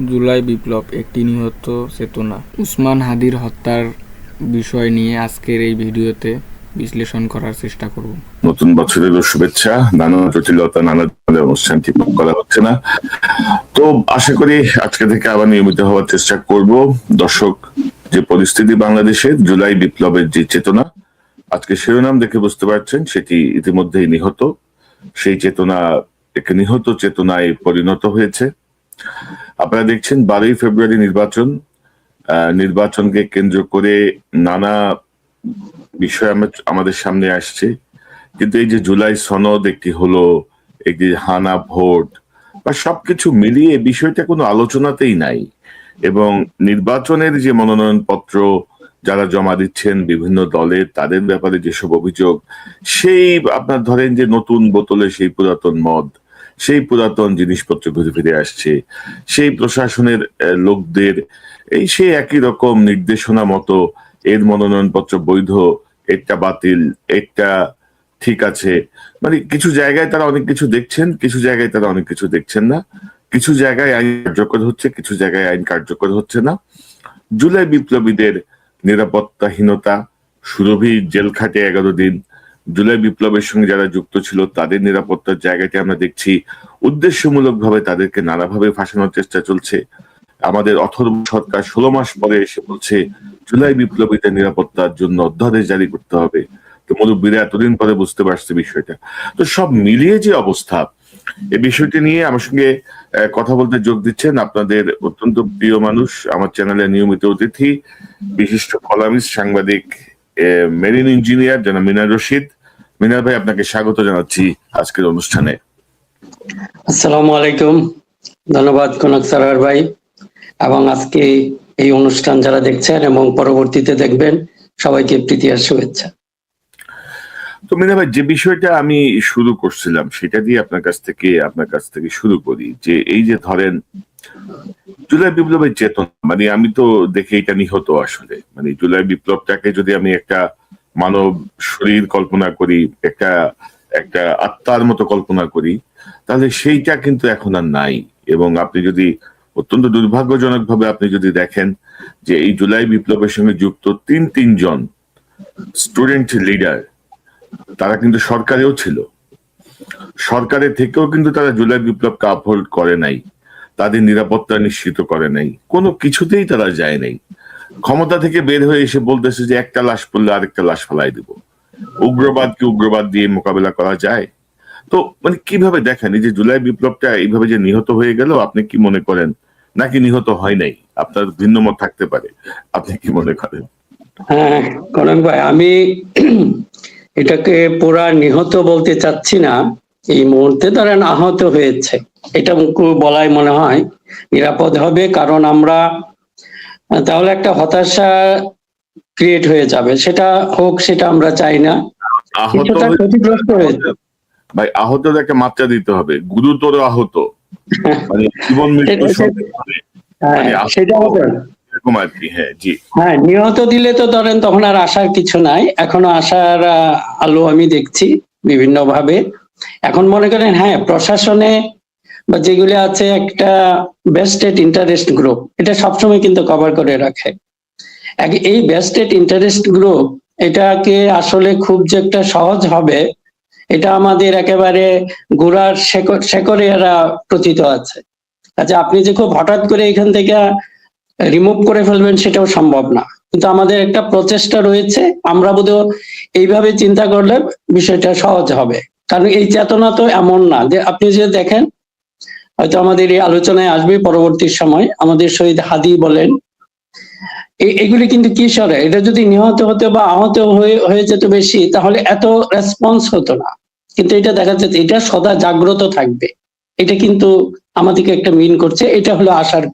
জুলাই বিপ্লব একটি নিহত চেতনা। উসমান হাদির হত্যার বিষয় নিয়ে আজকের এই ভিডিওতে বিশ্লেষণ করার চেষ্টা করব। নতুন বছরের শুভেচ্ছা। নানা জটিলতা, নানা ধরনের অনুষ্ঠান ঠিক করা হচ্ছে না, তো আশা করি আজকে থেকে আবার নিয়মিত হওয়ার চেষ্টা করব। দর্শক, যে পরিস্থিতি বাংলাদেশে জুলাই বিপ্লবের যে চেতনা, আজকে শিরোনাম দেখে বুঝতে পারছেন সেটি ইতিমধ্যেই নিহত। সেই চেতনা এক নিহত চেতনায় পরিণত হয়েছে। আপনারা দেখছেন 12ই ফেব্রুয়ারি নির্বাচনকে কেন্দ্র করে নানা বিষয় আমাদের সামনে আসছে, কিন্তু এই যে জুলাই সনদ একটি হলো, একটি হানা ভোট বা সবকিছু মিলিয়ে বিষয়টা কোনো আলোচনাতেই নাই। এবং নির্বাচনের যে মনোনয়ন পত্র যারা জমা দিচ্ছেন বিভিন্ন দলের, তাদের ব্যাপারে যেসব অভিযোগ, সেই আপনার ধরেন যে নতুন বোতলে সেই পুরাতন মদ, সেই পুরাতন জিনিসপত্র ঘুরে ফিরে আসছে, সেই প্রশাসনের লোকদের সেই একই রকম নির্দেশনা মতো এর মনোনয়নপত্র বৈধ, একটা বাতিল, একটা ঠিক আছে। মানে কিছু জায়গায় তারা অনেক কিছু দেখছেন, কিছু জায়গায় তারা অনেক কিছু দেখছেন না। কিছু জায়গায় আইন কার্যকর হচ্ছে, কিছু জায়গায় আইন কার্যকর হচ্ছে না। জুলাই বিপ্লবীদের নিরাপত্তাহীনতা, সুরভি জেল খাটে 11 দিন। জুলাই বিপ্লবের সঙ্গে যারা যুক্ত ছিল তাদের নিরাপত্তার জায়গাটি আমরা দেখছি উদ্দেশ্যমূলক ভাবে তাদেরকে নানাভাবে ফাঁসানোর চেষ্টা চলছে। আমাদের অথর্ব সরকার 16 মাস পরে এসে বলছে জুলাই বিপ্লবীদের নিরাপত্তার জন্য অধ্যাদেশ জারি করতে হবে। তো মুরব্বীরা এতদিন পরে বুঝতে পারছে বিষয়টা। তো সব মিলিয়ে যে অবস্থা, এই বিষয়টি নিয়ে আমার সঙ্গে কথা বলতে যোগ দিচ্ছেন আপনাদের অত্যন্ত প্রিয় মানুষ, আমার চ্যানেলের নিয়মিত অতিথি, বিশিষ্ট কলামিস্ট, সাংবাদিক, মেরিন ইঞ্জিনিয়ার জনাব মিনার রশিদ। মিনার ভাই, আপনাকে স্বাগত জানাচ্ছি আজকের অনুষ্ঠানে। আসসালামু আলাইকুম, ধন্যবাদ কনক সারার ভাই, এবং আজকে এই অনুষ্ঠান যারা দেখছেন এবং পরবর্তীতে দেখবেন সবাইকে প্রীতি আর শুভেচ্ছা। তো মিনা ভাই, যে বিষয়টা আমি শুরু করছিলাম সেটা দিয়ে আপনার কাছ থেকে শুরু করি। যে এই যে ধরেন জুলাই বিপ্লবের চেতনা, মানে আমি তো দেখে এটা নিহত আসলে। মানে জুলাই বিপ্লবটাকে যদি আমি একটা মানব শরীর কল্পনা করি, একটা একটা আত্মার মতো কল্পনা করি, তাহলে সেইটা কিন্তু এখন আর নাই। এবং আপনি যদি অত্যন্ত দুর্ভাগ্যজনক ভাবে আপনি যদি দেখেন যে এই জুলাই বিপ্লবের সঙ্গে যুক্ত তিনজন স্টুডেন্ট লিডার, তারা কিন্তু সরকারেও ছিল, সরকারের থেকেও কিন্তু তারা জুলাই বিপ্লবকে আপহোল্ড করে নাই, তাদের নিরাপত্তা নিশ্চিত করে নাই, কোনো কিছুতেই তারা যায় নাই। ক্ষমতা থেকে বের হয়ে এসে বলতেছে যে একটা লাশ পড়লে আরেকটা লাশ ফেলাই দেব। উগ্রবাদকে উগ্রবাদ দিয়ে মোকাবেলা করা যায়? তো মানে কিভাবে দেখেন এই যে জুলাই বিপ্লবটা এইভাবে যে নিহত হয়ে গেল, আপনি কি মনে করেন, নাকি নিহত হয় নাই? আপনার ভিন্ন মত থাকতে পারে, আপনি কি মনে করেন? হ্যাঁ কনক ভাই, আমি এটাকে পুরা নিহত বলতে চাচ্ছি না, এই মুহূর্তে ধরেন আহত হয়েছে, এটা বলাই মনে হয় নিরাপদ হবে। কারণ আমরা তাহলে একটা হতাশা ক্রিয়েট হয়ে যাবে, সেটা হোক, সেটা আমরা চাই না। কিছুটা ক্ষতিগ্রস্ত হয়েছে ভাই, আহতের একটা মাত্রা দিতে হবে, গুরুতর আহত, মানে জীবন মৃত্যু সেটা হবে এরকম আর কি। হ্যাঁ জি, হ্যাঁ, নিহত দিলে তো ধরেন তখন আর আশার কিছু নাই, এখনো আশার আলো আমি দেখছি বিভিন্ন ভাবে। এখন মনে করেন হ্যাঁ, প্রশাসনে বা যেগুলি আছে একটা বেস্টেড ইন্টারেস্ট গ্রুপ, এটা সবসময় কিন্তু কভার করে রাখে। এই বেস্টেড ইন্টারেস্ট গ্রুপ এটাকে আসলে খুব যে একটা সহজ হবে, এটা আমাদের একেবারে গোড়ার শেকড়ে এরা প্রতীত আছে। আচ্ছা, আপনি যে খুব হঠাৎ করে এখান থেকে রিমুভ করে ফেলবেন সেটাও সম্ভব না, কিন্তু আমাদের একটা প্রচেষ্টা রয়েছে। আমরা বোধহয় এইভাবে চিন্তা করলে বিষয়টা সহজ হবে, কারণ এই চেতনা তো এমন না যে আপনি যে দেখেন, হয়তো আমাদের এই আলোচনায় আসবে পরবর্তী সময়, আমাদের শহীদ হাদি বলেন, এগুলি কিন্তু কিশোরে, এটা যদি নিহত হতো বা আহত হয়ে যেত বেশি, তাহলে এত রেসপন্স হতো না। কিন্তু এটা দেখা যাচ্ছে এটা সদা জাগ্রত থাকবে, এটা কিন্তু আমাদেরকে একটা মিন করছে, এটা হলো আশার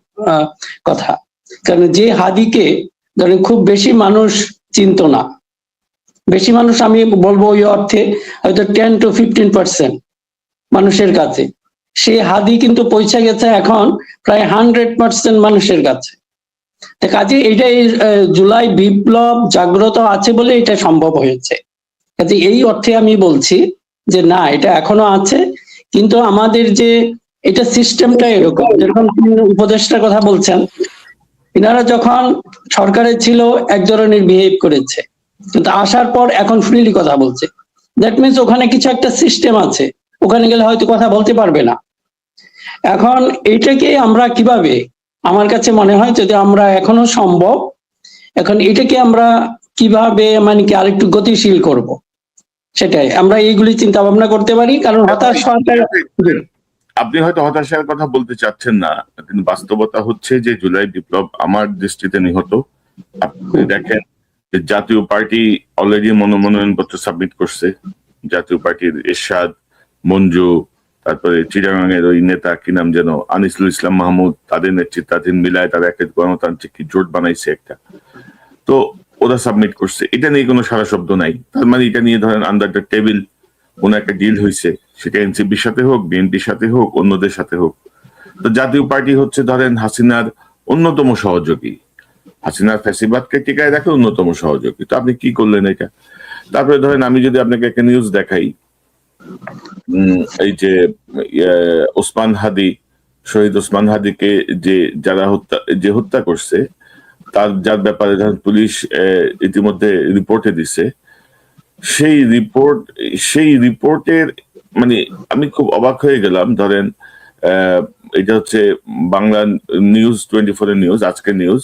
কথা। কারণ যে হাদিকে ধরেন খুব বেশি মানুষ চিনত না, বেশি মানুষ আমি বলবো ওই অর্থে হয়তো 10 to 15% মানুষের কাছে, সেই হাদি কিন্তু পৌঁছে গেছে এখন প্রায় 100% মানুষের কাছে। কাজে এটাই জুলাই বিপ্লব জাগ্রত আছে বলে এটা সম্ভব হয়েছে। কাজে এই অর্থে আমি বলছি যে না, এটা এখনো আছে, কিন্তু আমাদের যে এটা সিস্টেমটা এরকম, যেরকম তিনি উপদেষ্টার কথা বলছেন, এনারা যখন সরকারে ছিল এক ধরনের বিহেভ করেছে, কিন্তু আসার পর এখন ফ্রিলি কথা বলছে। দ্যাট মিনস ওখানে কিছু একটা সিস্টেম আছে, ওখানে গেলে হয়তো কথা বলতে পারবে না। এখন এইটাকে আমরা কিভাবে, আমার কাছে মনে হয় যদি আমরা এখনো সম্ভব, এখন এটাকে আমরা কিভাবে মানে কি আরেকটু গতিশীল করব, সেটাই আমরা এইগুলি চিন্তা ভাবনা করতে পারি। কারণ হতাশ সরকার, আপনি হয়তো হতাশার কথা বলতে চাচ্ছেন না, কিন্তু বাস্তবতা হচ্ছে যে জুলাই বিপ্লব আমার দৃষ্টিতে নিহত। আপনি দেখেন যে জাতীয় পার্টি অলরেডি মনোনয়নপত্র সাবমিট করছে। জাতীয় পার্টির এরশাদ, মঞ্জু, তারপরে চিটাগাংয়ের ওই নেতা কি নাম যেন, আনিসুল ইসলাম মাহমুদ, তাদের নেতৃত্বাধীন মিলায় তারা একটা গণতান্ত্রিক জোট বানাইছে একটা। তো ওরা সাবমিট করছে, এটা নিয়ে কোনো সারা শব্দ নাই। তার মানে এটা নিয়ে ধরেন আন্ডার দ্য টেবিল কোনো একটা ডিল হয়েছে, সেটা এনসিপির সাথে হোক, বিএনপির সাথে হোক, অন্যদের সাথে হোক। তো জাতীয় পার্টি হচ্ছে ধরেন হাসিনার অন্যতম সহযোগী, হাসিনার ফ্যাসিবাদকে টিকায় রাখে অন্যতম সহযোগী। তো আপনি কি করলেন এটা? তারপরে ধরেন আমি যদি আপনাকে একটা নিউজ দেখাই, এই যে ওসমান হাদি, শহীদ ওসমান হাদিকে যারা হত্যা করছে, যার ব্যাপারে ধরেন পুলিশ ইতিমধ্যে রিপোর্টে দিছে, সেই রিপোর্টের মানে আমি খুব অবাক হয়ে গেলাম। ধরেন এটা হচ্ছে বাংলা নিউজ 24 এর নিউজ, আজকের নিউজ।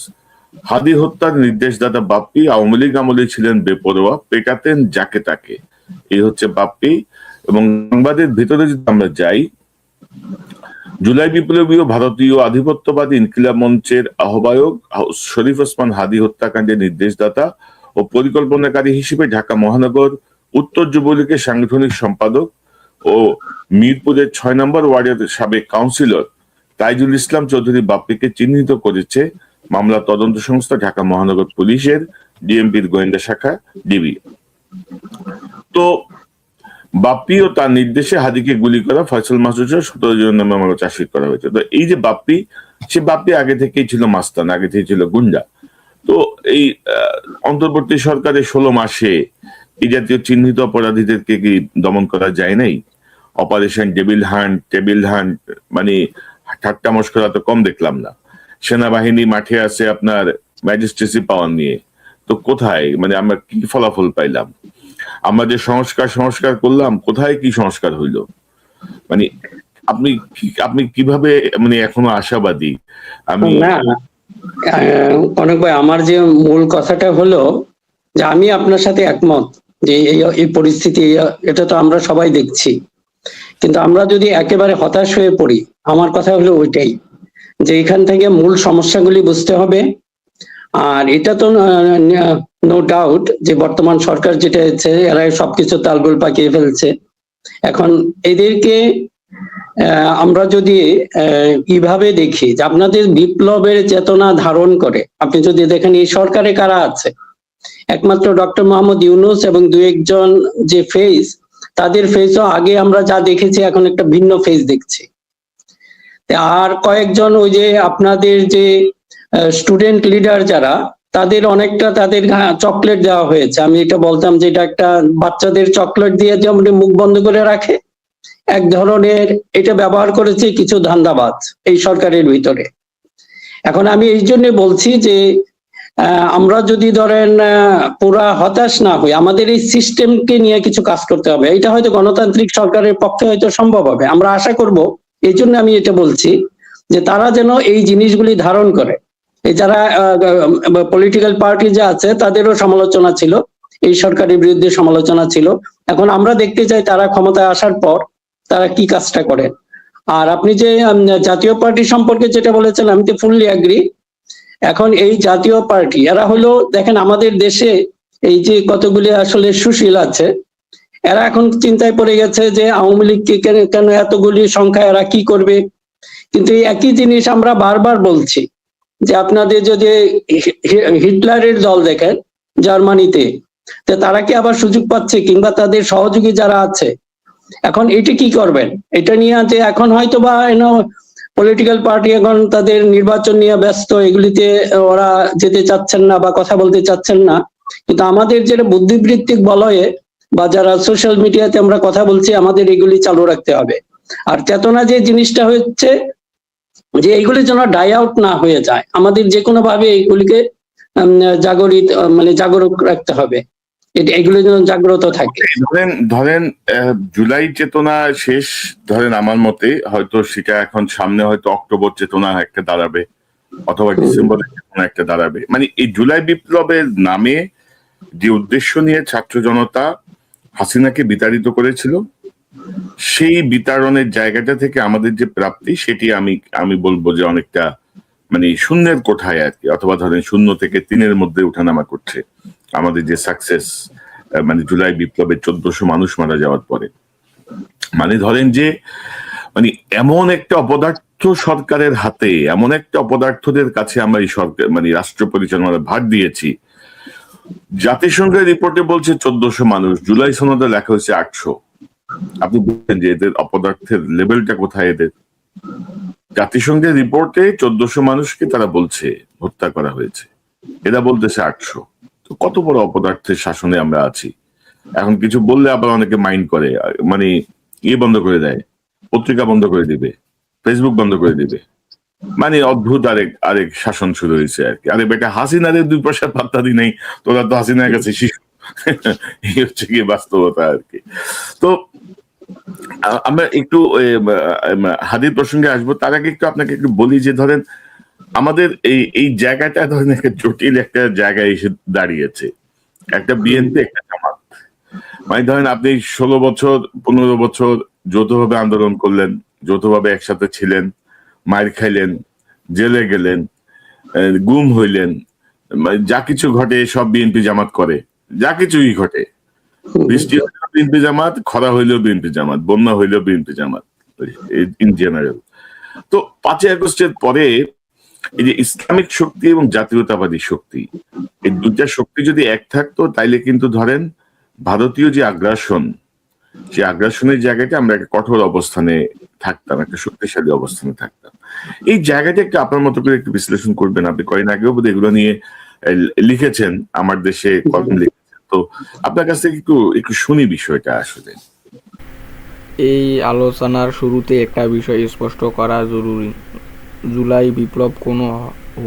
হাদি হত্যার নির্দেশদাতা বাপ্পি আওয়ামী লীগ আমলে ছিলেন বেপরোয়া, পেটাতেন যাকে তাকে। এই হচ্ছে বাপ্পি। এবং সংবাদের ভিতরে যদি আমরা যাই, জুলাই বিপ্লবীয় ভারতীয় আধিপত্যবাদী ইনকিলাব মঞ্চের আহ্বায়ক শরীফ ওসমান হাদি হত্যাকাণ্ডের নির্দেশদাতা ও পরিকল্পনাকারী হিসেবে ঢাকা মহানগর উত্তর যুবলীগের সাংগঠনিক সম্পাদক ও মিরপুরের 6 নম্বর ওয়ার্ডের সাবেক কাউন্সিলর তাইজুল ইসলাম চৌধুরী বাপ্পিকে চিহ্নিত করেছে মামলা তদন্ত সংস্থা ঢাকা মহানগর পুলিশের ডিএমপির গোয়েন্দা শাখা ডিবি। তো বাপ্পি ও তার নির্দেশে হাদিকে গুলি করা ফয়সাল মাসুদ 17 জন নামে মামলা চার্জশিট করা হয়েছে। তো এই যে বাপ্পি, সে বাপ্পি আগে থেকেই ছিল মাস্তান, আগে থেকে ছিল গুন্ডা। তো এই অন্তর্বর্তী সরকারের 16 মাসে এই জাতীয় চিহ্নিত অপরাধীদেরকে কি দমন করা যায় নাই? অপারেশন টেবিল হান্ট মানে ঠাট্টা মস্করা তো কম দেখলাম না। সেনাবাহিনী মাঠে আছে আপনার ম্যাজিস্ট্রেসি পাওয়ার নিয়ে। তো কোথায় মানে আমরা কি ফলাফল পাইলাম? আমরা যে সংস্কার করলাম, কোথায় কি সংস্কার হইল? মানে আপনি কিভাবে মানে এখনো আশাবাদী? আমি অনেক ভাই, আমার যে মূল কথাটা হলো যে আমি আপনার সাথে একমত যে এই পরিস্থিতি, এটা তো আমরা সবাই দেখছি। কিন্তু আমরা যদি একেবারে হতাশ হয়ে পড়ি, আমার কথা হলো ওইটাই যে এখান থেকে মূল সমস্যাগুলি বুঝতে হবে। আর এটা তো নো ডাউট যে বর্তমান সরকার যেটা হচ্ছে, এরা সবকিছু তালগোল পাকিয়ে ফেলছে। এখন এদেরকে আমরা যদি কিভাবে দেখি যে আপনাদের বিপ্লবের চেতনা ধারণ করে, আপনি যদি দেখেন এই সরকারে কারা আছে, একমাত্র ডক্টর মোহাম্মদ ইউনূস এবং দু একজন যে ফেস, তাদের ফেসও আগে আমরা যা দেখেছি এখন একটা ভিন্ন ফেস দেখছি। আর কয়েকজন ওই যে আপনাদের যে স্টুডেন্ট লিডার যারা, তাদের অনেকটা তাদের চকলেট দেওয়া হয়েছে। আমি এটা বলতাম যে এটা একটা বাচ্চাদের চকলেট দিয়ে যেমন মুখ বন্ধ করে রাখে, এক ধরনের এটা ব্যবহার করেছে কিছু ধান্দাবাজ এই সরকারের ভিতরে। এখন আমি এই জন্য বলছি যে আমরা যদি ধরেন পুরা হতাশ না হই, আমাদের এই সিস্টেমকে নিয়ে কিছু কাজ করতে হবে। এটা হয়তো গণতান্ত্রিক সরকারের পক্ষে হয়তো সম্ভব হবে, আমরা আশা করব। এই জন্য আমি এটা বলছি যে তারা যেন এই জিনিসগুলি ধারণ করে। এই যারা পলিটিক্যাল পার্টি যা আছে তাদেরও সমালোচনা ছিল, এই সরকারের বিরুদ্ধে সমালোচনা ছিল। এখন আমরা দেখতে চাই তারা ক্ষমতায় আসার পর তারা কি কাজটা করে। আর আপনি যে জাতীয় পার্টি সম্পর্কে যেটা বলেছেন, আমি তো ফুললি এগ্রি। এখন এই জাতীয় পার্টি এরা হলো, দেখেন আমাদের দেশে এই যে কতগুলি আসলে সুশীল আছে, এরা এখন চিন্তায় পড়ে গেছে যে আওয়ামী লীগকে কেন এতগুলি সংখ্যা এরা কি করবে। কিন্তু এই একই জিনিস আমরা বারবার বলছি যে আপনাদের যদি হিটলারের দল দেখেন জার্মানিতে, তো তারা কি আবার সুযোগ পাচ্ছে, কিংবা তাদের সহযোগী যারা আছে। এখন এটা কি করবেন, এটা নিয়ে যে এখন হয়তো বা পলিটিক্যাল পার্টি এখন তাদের নির্বাচন নিয়ে ব্যস্ত, এগুলিতে ওরা যেতে চাচ্ছেন না বা কথা বলতে চাচ্ছেন না। কিন্তু আমাদের যেটা বুদ্ধিবৃত্তিক বলয়ে বা যারা সোশ্যাল মিডিয়াতে আমরা কথা বলছি, আমাদের এগুলি চালু রাখতে হবে। আর চেতনা যে জিনিসটা হচ্ছে যে এইগুলি যেন ডাই আউট না হয়ে যায়, আমাদের যে কোনো ভাবে এইগুলিকে জাগরিত মানে জাগরুক রাখতে হবে, এগুলো যেন জাগ্রত থাকে। ধরেন জুলাই চেতনা শেষ, ধরেন আমার মতে হয়তো সেটা এখন সামনে হয়তো অক্টোবর চেতনা একটা দাঁড়াবে অথবা ডিসেম্বরের চেতনা একটা দাঁড়াবে। মানে এই জুলাই বিপ্লবের নামে যে উদ্দেশ্য নিয়ে ছাত্র জনতা হাসিনাকে বিতাড়িত করেছিল, সেই বিতাড়নের জায়গাটা থেকে আমাদের যে প্রাপ্তি সেটি আমি বলবো যে অনেকটা মানে শূন্যের কোঠায় আর কি, অথবা ধরেন 0 থেকে 3-এর মধ্যে উঠানামা করছে। আমাদের যে সাকসেস মানে জুলাই বিপ্লবে 1400 মানুষ মারা যাওয়ার পরে, মানে ধরেন যে মানে এমন একটা অপদার্থ সরকারের হাতে, এমন একটা অপদার্থদের কাছে আমরা এই সরকার মানে রাষ্ট্র পরিচালনার ভার দিয়েছি। জাতিসংঘের রিপোর্টে বলছে 1400 মানুষ, জুলাই সনদে লেখা হয়েছে 800। আপনি বলছেন যে এদের অপদার্থের লেভেলটা কোথায় এদের? জাতিসংঘের রিপোর্টে 1400 মানুষকে তারা বলছে হত্যা করা হয়েছে, এরা বলতেছে 800। তো কত বড় অপদার্থের শাসনে আমরা আছি। এখন কিছু বললে আবার অনেকে মাইন্ড করে, মানে বন্ধ করে দেয়, পত্রিকা বন্ধ করে দিবে, ফেসবুক বন্ধ করে দিবে, মানে অদ্ভুত আরেক শাসন শুরু হয়েছে আর কি। আরে বেটা, হাসিনাদের 2 পয়সার পাত্তা দি নাই, তোরা তো হাসিনার কাছে শিশু। এই হচ্ছে কি বাস্তবতা আর কি। তো আমরা একটু হাদির প্রসঙ্গে আসবো, তার আগে একটু আপনাকে একটু বলি যে ধরেন আমাদের এই জায়গাটা ধরেন একটা জটিল একটা জায়গায় এসে দাঁড়িয়েছে, একটা বিএনপি একটা জামাত। মানে ধরেন আপনি 16 বছর 15 বছর যৌথভাবে আন্দোলন করলেন, যৌথভাবে একসাথে ছিলেন, মায়ের খাইলেন, জেলে গেলেন, গুম হইলেন, যা কিছু ঘটে সব বিএনপি জামাত করে, যা কিছুই ঘটে, বৃষ্টি হইলেও বিএনপি জামাত, খরা হইলেও বিএনপি জামাত, বন্যা হইলেও বিএনপি জামাত ইন জেনারেল। তো 5ই আগস্টের পরে এই যে ইসলামিক শক্তি এবং জাতীয়তাবাদী শক্তি, এই 2টা শক্তি যদি এক থাকতো তাইলে কিন্তু ধরেন ভারতীয় যে আগ্রাসন, সেই আগ্রাসনের জায়গাটা আমরা একটা কঠোর অবস্থানে থাকতাম, একটা শক্তিশালী অবস্থানে থাকতাম। এই জায়গাটা একটু আপনার মতো করে একটু বিশ্লেষণ করবেন। আপনি কয়েকদিন আগেও বোধহয় এগুলো নিয়ে লিখেছেন, আমার দেশে কলম লিখেছেন, তো আপনার কাছ থেকে একটু শুনি বিষয়টা। আসলে এই আলোচনার শুরুতে একটা বিষয় স্পষ্ট করা জরুরি। জুলাই বিপ্লব কোনো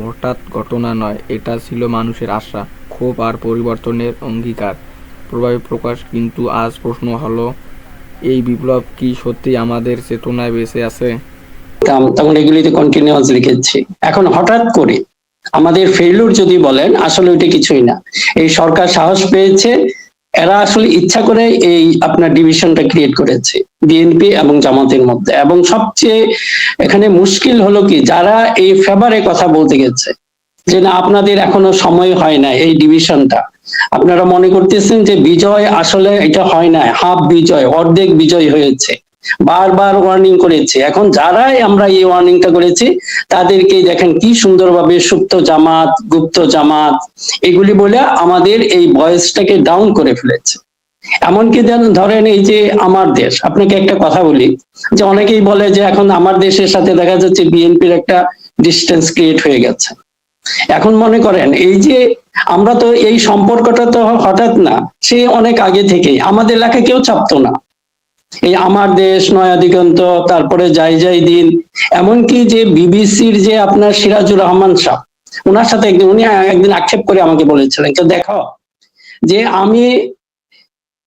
হঠাৎ ঘটনা নয়, এটা ছিল মানুষের আশা, ক্ষোভ আর পরিবর্তনের অঙ্গীকার প্রভাবে প্রকাশ। কিন্তু আজ প্রশ্ন হলো, এই বিপ্লব কি সত্যি আমাদের চেতনায় বেঁচে আছে? তখন এগুলিতে কন্টিনিউয়াস লিখেছি। এখন হঠাৎ করে আমাদের ফেইলুর যদি বলেন, আসলে ওইটা কিছুই না। এই সরকার সাহস পেয়েছে, এরা আসলে ইচ্ছা করে এই আপনার ডিভিশনটা ক্রিয়েট করেছে বিএনপি এবং জামাতের মধ্যে। এবং সবচেয়ে এখানে মুশকিল হলো কি, যারা এই ফেভারে কথা বলতে গেছে যে না আপনাদের এখনো সময় হয় না এই ডিভিশনটা, আপনারা মনে করতেছেন যে বিজয়, আসলে এটা হয় না, হাফ বিজয়, অর্ধেক বিজয় হয়েছে, বারবার ওয়ার্নিং করেছে। এখন যারাই আমরা এই ওয়ার্নিংটা করেছি তাদেরকে দেখেন কি সুন্দরভাবে সুপ্ত জামাত, গুপ্ত জামাত এগুলি বলে আমাদের এই ভয়েসটাকে ডাউন করে ফেলেছে। এমনকি ধরেন এই যে আমার দেশ, আপনাকে একটা কথা বলি যে অনেকেই বলে যে এখন আমার দেশের সাথে দেখা যাচ্ছে বিএনপির একটা ডিস্টেন্স ক্রিয়েট হয়ে গেছে। এখন মনে করেন এই যে আমরা তো এই সম্পর্কটা তো হঠাৎ না, সে অনেক আগে থেকেই আমাদের লেখা কেউ চাপতো না। এই আমার দেশ, নয়া দিগন্ত, তারপরে যাই যাই দিন, এমনকি যে বিবিসির যে আপনার সিরাজুর রহমান সাহ, ওনার সাথে উনি একদিন আক্ষেপ করে আমাকে বলেছিলেন যে দেখো যে আমি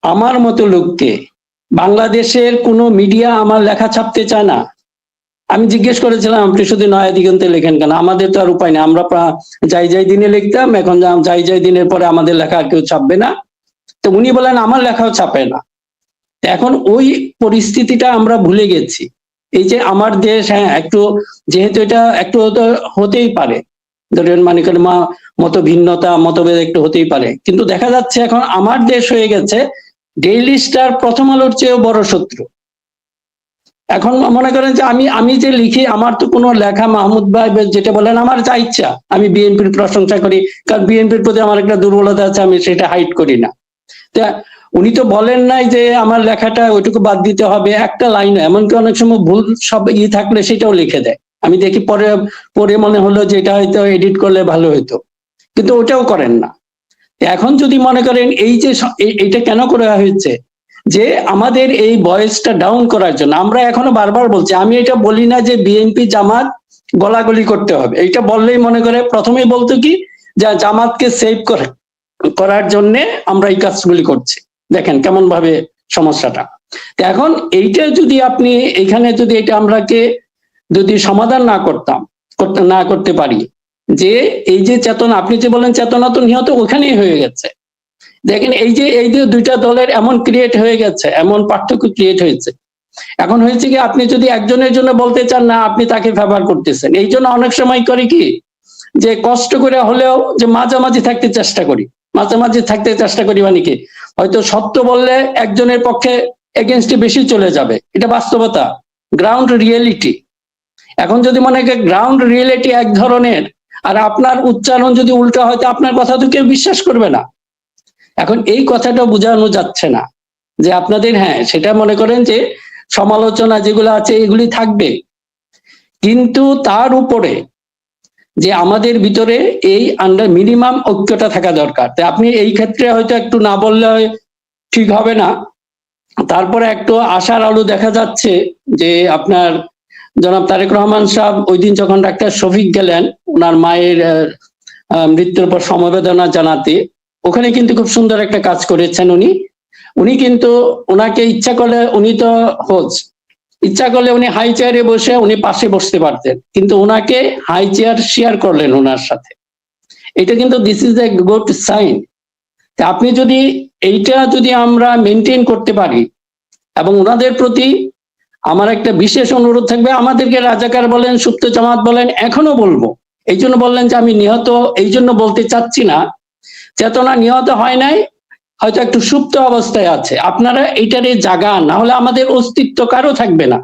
আমার মতো লোককে বাংলাদেশের কোনো মিডিয়া আমার লেখা ছাপতে চায় না। আমি জিজ্ঞেস করেছিলাম আপনি শুধু নয়া দিগন্তে লেখেন কেন? আমাদের তো আর উপায় নেই, আমরা যাই যাই দিনে লিখতাম, এখন যাই যাই দিনের পরে আমাদের লেখা আর কেউ ছাপবে না। তো উনি বলেন আমার লেখাও ছাপে না। এখন ওই পরিস্থিতিটা আমরা ভুলে গেছি। এই যে আমার দেশ, হ্যাঁ একটু যেহেতু এটা একটু হতেই পারে, ধরেন মানে মত ভিন্নতা, মতভেদ একটু হতেই পারে, কিন্তু দেখা যাচ্ছে এখন আমার দেশ হয়ে গেছে ডেইলি স্টার প্রথম আলোর চেয়েও বড় শত্রু। এখন মনে করেন যে আমি যে লিখি, আমার তো কোনো লেখা, মাহমুদ ভাই যেটা বলেন আমার যা ইচ্ছা, আমি বিএনপির প্রশংসা করি, কারণ বিএনপির প্রতি আমার একটা দুর্বলতা আছে, আমি সেটা হাইড করি না। তা উনি তো বলেন নাই যে আমার লেখাটা ওইটুকু বাদ দিতে হবে, একটা লাইন, এমনকি অনেক সময় ভুল সব থাকলে সেটাও লিখে দেয়। আমি দেখি পরে মনে হলো যে এটা হয়তো এডিট করলে ভালো হতো, কিন্তু ওটাও করেন না। এখন যদি মনে করেন এই যে এইটা কেন করা হয়েছে, যে আমাদের এই ভয়েসটা ডাউন করার জন্য আমরা এখনো বারবার বলছি, আমি এটা বলি না যে বিএনপি জামাত গলাগলি করতে হবে, এইটা বললেই মনে করে প্রথমেই বলতো কি যে জামাতকে সেভ করার জন্য আমরা এই কাজগুলি করছি। দেখেন কেমন ভাবে সমস্যাটা। তো এখন এইটা যদি আপনি এখানে যদি এটা আমরাকে যদি সমাধান না করতে পারি, যে এই যে চেতনা, আপনি যে বলেন চেতনা তো নিহত ওখানেই হয়ে গেছে। দেখেন এই যে দুইটা দলের এমন ক্রিয়েট হয়ে গেছে, এমন পার্থক্য ক্রিয়েট হয়েছে। এখন হয়েছে কি, আপনি যদি একজনের জন্য বলতে চান না, আপনি তাকে ফেভার করতেছেন। এই জন্য অনেক সময় করে কি যে কষ্ট করে হলেও যে মাঝামাঝি থাকতে চেষ্টা করি। মাঝামাঝি থাকতে চেষ্টা করি মানে কি, হয়তো সত্য বললে একজনের পক্ষে এগেনস্টে বেশি চলে যাবে, এটা বাস্তবতা, গ্রাউন্ড রিয়েলিটি। এখন যদি মনে করেন গ্রাউন্ড রিয়েলিটি এক ধরনের আর আপনার উচ্চারণ যদি উল্টা হয়, তো আপনার কথা তো কেউ বিশ্বাস করবে না। এখন এই কথাটা বোঝানো যাচ্ছে না যে আপনাদের, হ্যাঁ সেটা মনে করেন যে সমালোচনা যেগুলো আছে এগুলি থাকবে, কিন্তু তার উপরে যে আমাদের ভিতরে এই আন্ডার মিনিমাম ঐক্যটা থাকা দরকার। তাই আপনি এই ক্ষেত্রে হয়তো একটু না বললে ঠিক হবে না। তারপরে একটু আশার আলো দেখা যাচ্ছে যে আপনার জনাব তারেক রহমান সাহেব ওই দিন যখন ডাক্তার শফিক গেলেন ওনার মায়ের মৃত্যুর পর সমবেদনা জানাতে, ওখানে কিন্তু খুব সুন্দর একটা কাজ করেছেন উনি কিন্তু ওনাকে ইচ্ছা করলে, উনি তো হোস্ট, ইচ্ছা করলে উনি হাই চেয়ারে বসে উনি পাশে বসতে পারতেন, কিন্তু ওনাকে হাই চেয়ার শেয়ার করলেন ওনার সাথে। এটা কিন্তু this is a good sign. আপনি যদি এইটা যদি আমরা মেনটেন করতে পারি, এবং ওনাদের প্রতি আমার একটা বিশেষ অনুরোধ থাকবে, আমাদেরকে রাজাকার বলেন, সুপ্ত জামাত বলেন, এখনো বলবো। এই জন্য বললেন যে আমি নিহত, এই জন্য বলতে চাচ্ছি না, চেতনা নিহত হয় নাই, হয়তো একটু সুপ্ত অবস্থায় আছে। আপনারা এইটারে জাগান, না হলে আমাদের অস্তিত্ব কারো থাকবে না।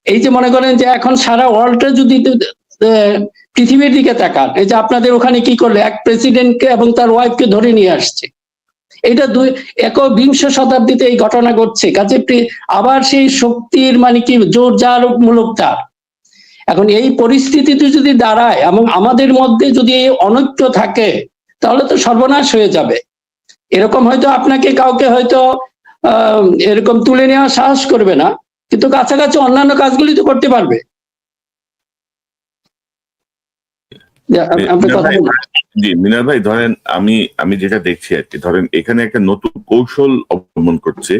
এই যে মনে করেন যে এখন সারা ওয়ার্ল্ডটা যদি পৃথিবীর দিকে তাকান, এই যে আপনাদের ওখানে কি করলে এক প্রেসিডেন্টকে এবং তার ওয়াইফকে ধরে নিয়ে আসছে, এটা একবিংশ শতাব্দীতে এই ঘটনা ঘটছে। কাজে আবার সেই শক্তির মানে কি জোর যার মূলক তার। এখন এই পরিস্থিতিতে যদি দাঁড়ায় এবং আমাদের মধ্যে যদি এই অনৈক্য থাকে, তাহলে তো সর্বনাশ হয়ে যাবে। এরকম হয়তো আপনাকে কাউকে হয়তো এরকম তুলে নেওয়া সাহস করবে না, কিন্তু কাছাকাছি অন্যান্য কাজগুলি তো করতে পারবে। জি মিনার ভাই, ধরেন আমি যেটা দেখছি আর কি, ধরেন এখানে একটা নতুন কৌশল অবলম্বন করছে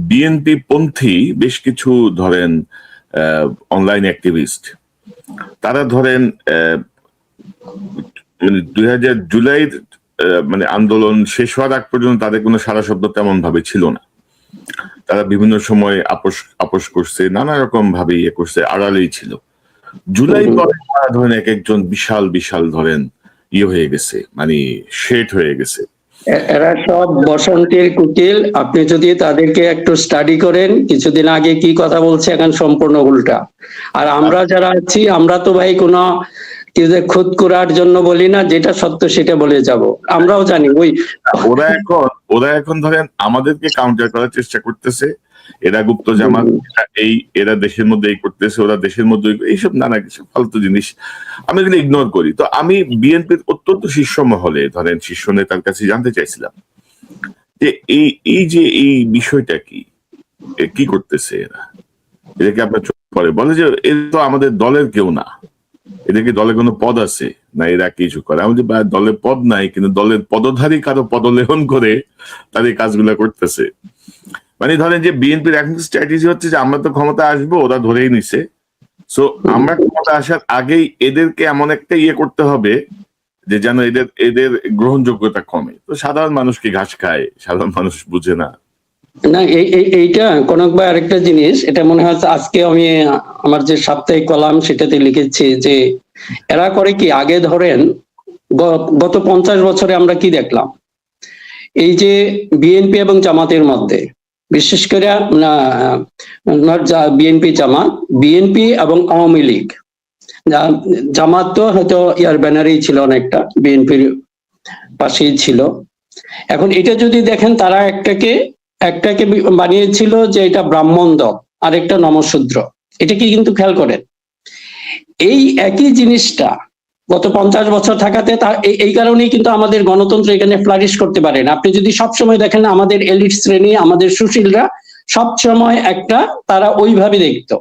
বিএনপি পন্থী বেশ কিছু ধরেন অনলাইন অ্যাক্টিভিস্ট। তারা ধরেন 2000 জুলাইয়ের মানে আন্দোলন শেষ হওয়ার আগ পর্যন্ত তাদের কোনো সারা শব্দ তেমন ভাবে ছিল না। তারা বিভিন্ন সময় আপোষ করছে, নানা রকম ভাবে ইয়ে করছে, আড়ালেই ছিল। জুলাই পরে ধরেন এক একজন বিশাল বিশাল ধরেন ইয়ে হয়ে গেছে, মানে শেড হয়ে গেছে। এরা সব বসন্তের কুকিল। আপনি যদি তাদেরকে একটু স্টাডি করেন, কিছুদিন আগে কি কথা বলছে এখন সম্পূর্ণ উল্টা। আর আমরা যারা আছি, আমরা তো ভাই কোনো খুদ করার জন্য বলি না, যেটা সত্য সেটা বলে যাব। আমরাও জানি ওরা এখন ধরেন আমাদেরকে কাউন্টার করার চেষ্টা করতেছে। এরা গুপ্ত জামাত, এরা দেশের মধ্যে এই করতেছে, ওরা দেশের মধ্যে এইসব নানা কিছু ফালতু জিনিস আমি এগুলো ইগনোর করি। তো আমি বিএনপির অত্যন্ত শীর্ষ মহলে ধরেন শীর্ষ নেতার কাছে জানতে চাইছিলাম যে এই বিষয়টা কি করতেছে এরা। এদেরকে আপনার চোখ পড়ে বলে যে এরা তো আমাদের দলের কেউ না, এদেরকে দলে কোনো পদ আছে না, এরা কিছু করে। আমাদের দলের পদ নাই, কিন্তু দলের পদধারী কারো পদলেহন করে তাদের কাজগুলা করতেছে। মানে ধরেন যে বিএনপির এখন স্ট্র্যাটেজি হচ্ছে যে আমরা তো ক্ষমতা আসবো, ওরা ধরেই নিছে, সো আমরা ক্ষমতা আসার আগেই এদেরকে এমন একটা ইয়ে করতে হবে যে যেন এদের গ্রহণযোগ্যতা কমে। তো সাধারণ মানুষ কি ঘাস খায়? সাধারণ মানুষ বুঝে না। না এইটা কনক ভাই আরেকটা জিনিস, এটা মনে হয় আজকে আমি আমার যে সাপ্তাহিক কলাম সেটাতে লিখেছি যে এরা করে কি, আগে ধরেন গত 50 বছরে আমরা কি দেখলাম, এই যে বিএনপি এবং জামাতের মধ্যে, বিশেষ করে বিএনপি জামাত, বিএনপি এবং আওয়ামী লীগ, জামাত তো হয়তো ইয়ার ব্যানারেই ছিল, অনেকটা বিএনপির পাশেই ছিল। এখন এটা যদি দেখেন, তারা একটাকে বানিয়েছিল যে এটা ব্রাহ্মণ দল আর একটা নমশূদ্র। এটা কি কিন্তু খেয়াল করেন, এই একই জিনিসটা গত 50 বছর থাকাতে এই কারণেই কিন্তু আমাদের গণতন্ত্র এখানে ফ্লারিশ করতে পারে না। আপনি যদি সবসময় দেখেন আমাদের এলিট শ্রেণী, আমাদের সুশীলরা সবসময় তারা ওইভাবে দেখতো,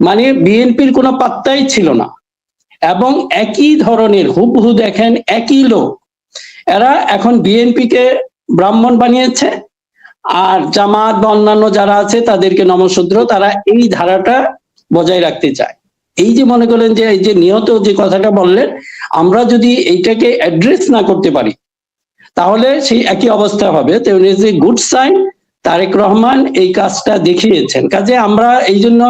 মানে বিএনপির কোনো পাত্তাই ছিল না, এবং একই ধরনের হুবহু দেখেন একই লোক এরা এখন বিএনপিকে ব্রাহ্মণ বানিয়েছে, আর জামাত বা অন্যান্য যারা আছে তাদেরকে নমশূদ্র, তারা এই ধারাটা বজায় রাখতে চায়। এই যে মনে করেন যে এই যে নিহত যে কথাটা বললেন, আমরা যদি এইটাকে অ্যাড্রেস না করতে পারি তাহলে সেই একই অবস্থা হবে। যে গুড সাইন তারেক রহমান এই কাজটা দেখিয়েছেন, কাজে আমরা এই জন্য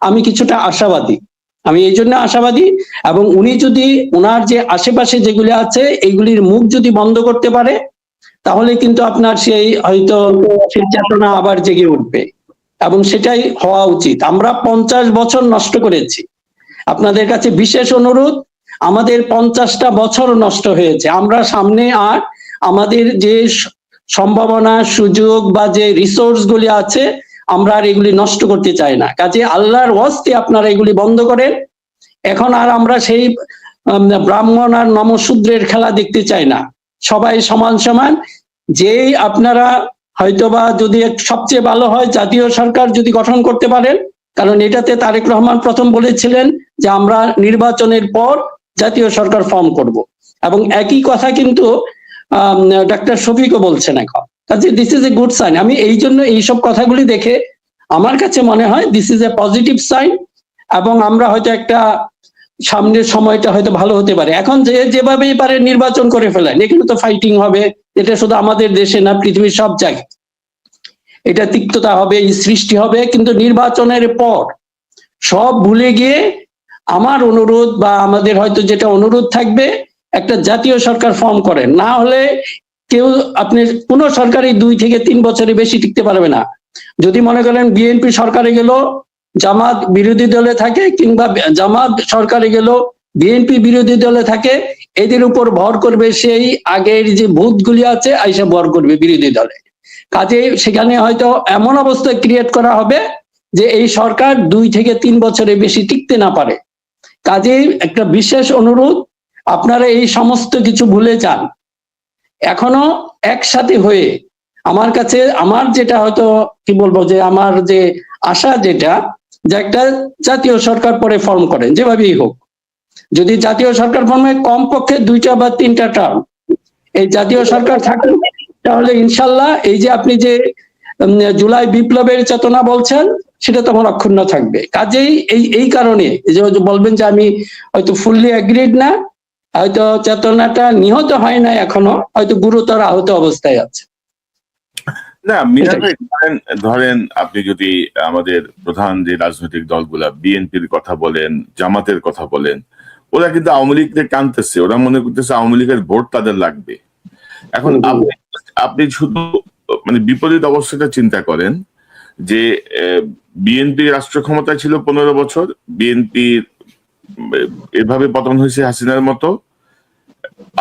আমি কিছুটা আশাবাদী, এবং উনি যদি ওনার যে আশেপাশে যেগুলি আছে এইগুলির মুখ যদি বন্ধ করতে পারে তাহলে কিন্তু আপনার সেই হয়তো সেই চেতনা আবার জেগে উঠবে, এবং সেটাই হওয়া উচিত। আমরা 50 বছর নষ্ট করেছি, আপনাদের কাছে বিশেষ অনুরোধ, আমাদের 50টা বছর নষ্ট হয়েছে। আমরা সামনে আর আমাদের যে সম্ভাবনা, সুযোগ বা যে রিসোর্স গুলি আছে আমরা আর এগুলি নষ্ট করতে চাই না। কাজে আল্লাহর ওয়াস্তে আপনারা এগুলি বন্ধ করেন। এখন আর আমরা সেই ব্রাহ্মণ আর নমশূদ্রের খেলা দেখতে চাই না, সবাই সমান সমান। যেই আপনারা হয়তোবা যদি সবচেয়ে ভালো হয় জাতীয় সরকার যদি গঠন করতে পারেন, কারণ এটাতে তারেক রহমান প্রথম বলেছিলেন যে আমরা নির্বাচনের পর জাতীয় সরকার ফর্ম করব, এবং একই কথা কিন্তু ডাক্তার শফিকও বলছেন এখন। কাজে this is a good sign. আমি এই জন্য এইসব কথাগুলি দেখে আমার কাছে মনে হয় this is a positive sign, এবং আমরা হয়তো একটা সামনের সময়টা হয়তো ভালো হতে পারে। এখন যেভাবেই পারে নির্বাচন করে ফেলেন, এখানে তো ফাইটিং হবে, এটা শুধু আমাদের দেশে না, পৃথিবীর সব জায়গায় এটা তিক্ততা হবে, সৃষ্টি হবে, কিন্তু নির্বাচনের পর সব ভুলে গিয়ে আমার অনুরোধ বা আমাদের হয়তো যেটা অনুরোধ থাকবে, একটা জাতীয় সরকার ফর্ম করেন। না হলে কেউ আপনি কোন সরকারই 2 থেকে 3 বছরের বেশি টিকতে পারবে না। যদি মনে করেন বিএনপি সরকারে গেল, জামাত বিরোধী দলে থাকে, কিংবা জামাত সরকারে গেল বিএনপি বিরোধী দলে থাকে, এদের উপর ভর করবে সেই আগের যে ভূতগুলি আছে আইসা ভর করবে বিরোধী দলে। কাজে সেখানে হয়তো এমন অবস্থা ক্রিয়েট করা হবে যে এই সরকার 2 থেকে 3 বছরের বেশি টিকতে না পারে। কাজে একটা বিশেষ অনুরোধ, আপনারা এই সমস্ত কিছু ভুলে যান, এখনো একসাথে হয়ে আমার কাছে আমার যেটা হয়তো কি বলবো যে আমার যে আশা যেটা, যে একটা জাতীয় সরকার পরে ফর্ম করেন যেভাবেই হোক। যদি জাতীয় সরকার ফর্মে কমপক্ষে 2টা বা 3টা টার্ম এই জাতীয় সরকার থাকে, তাহলে ইনশাল্লাহ এই যে আপনি যে জুলাই বিপ্লবের চেতনা বলছেন সেটা তখন অক্ষুণ্ণ থাকবে। কাজেই এই কারণে যে বলবেন যে আমি হয়তো ফুললি এগ্রিড না, হয়তো চেতনাটা নিহত হয় না, এখনো হয়তো গুরুতর আহত অবস্থায় আছে। না মিনার ভাই, ধরেন আপনি যদি আমাদের প্রধান যে রাজনৈতিক দলগুলা বিএনপির কথা বলেন, জামাতের কথা বলেন, ওরা কিন্তু আওয়ামী লীগকে টানতেছে, ওরা মনে করতেছে আওয়ামী লীগের ভোট তাদের লাগবে। এখন আপনি শুধু মানে বিপরীত অবস্থাটা চিন্তা করেন যে বিএনপি রাষ্ট্র ক্ষমতায় ছিল 15 বছর, বিএনপি এভাবে পতন হয়েছে হাসিনার মতো।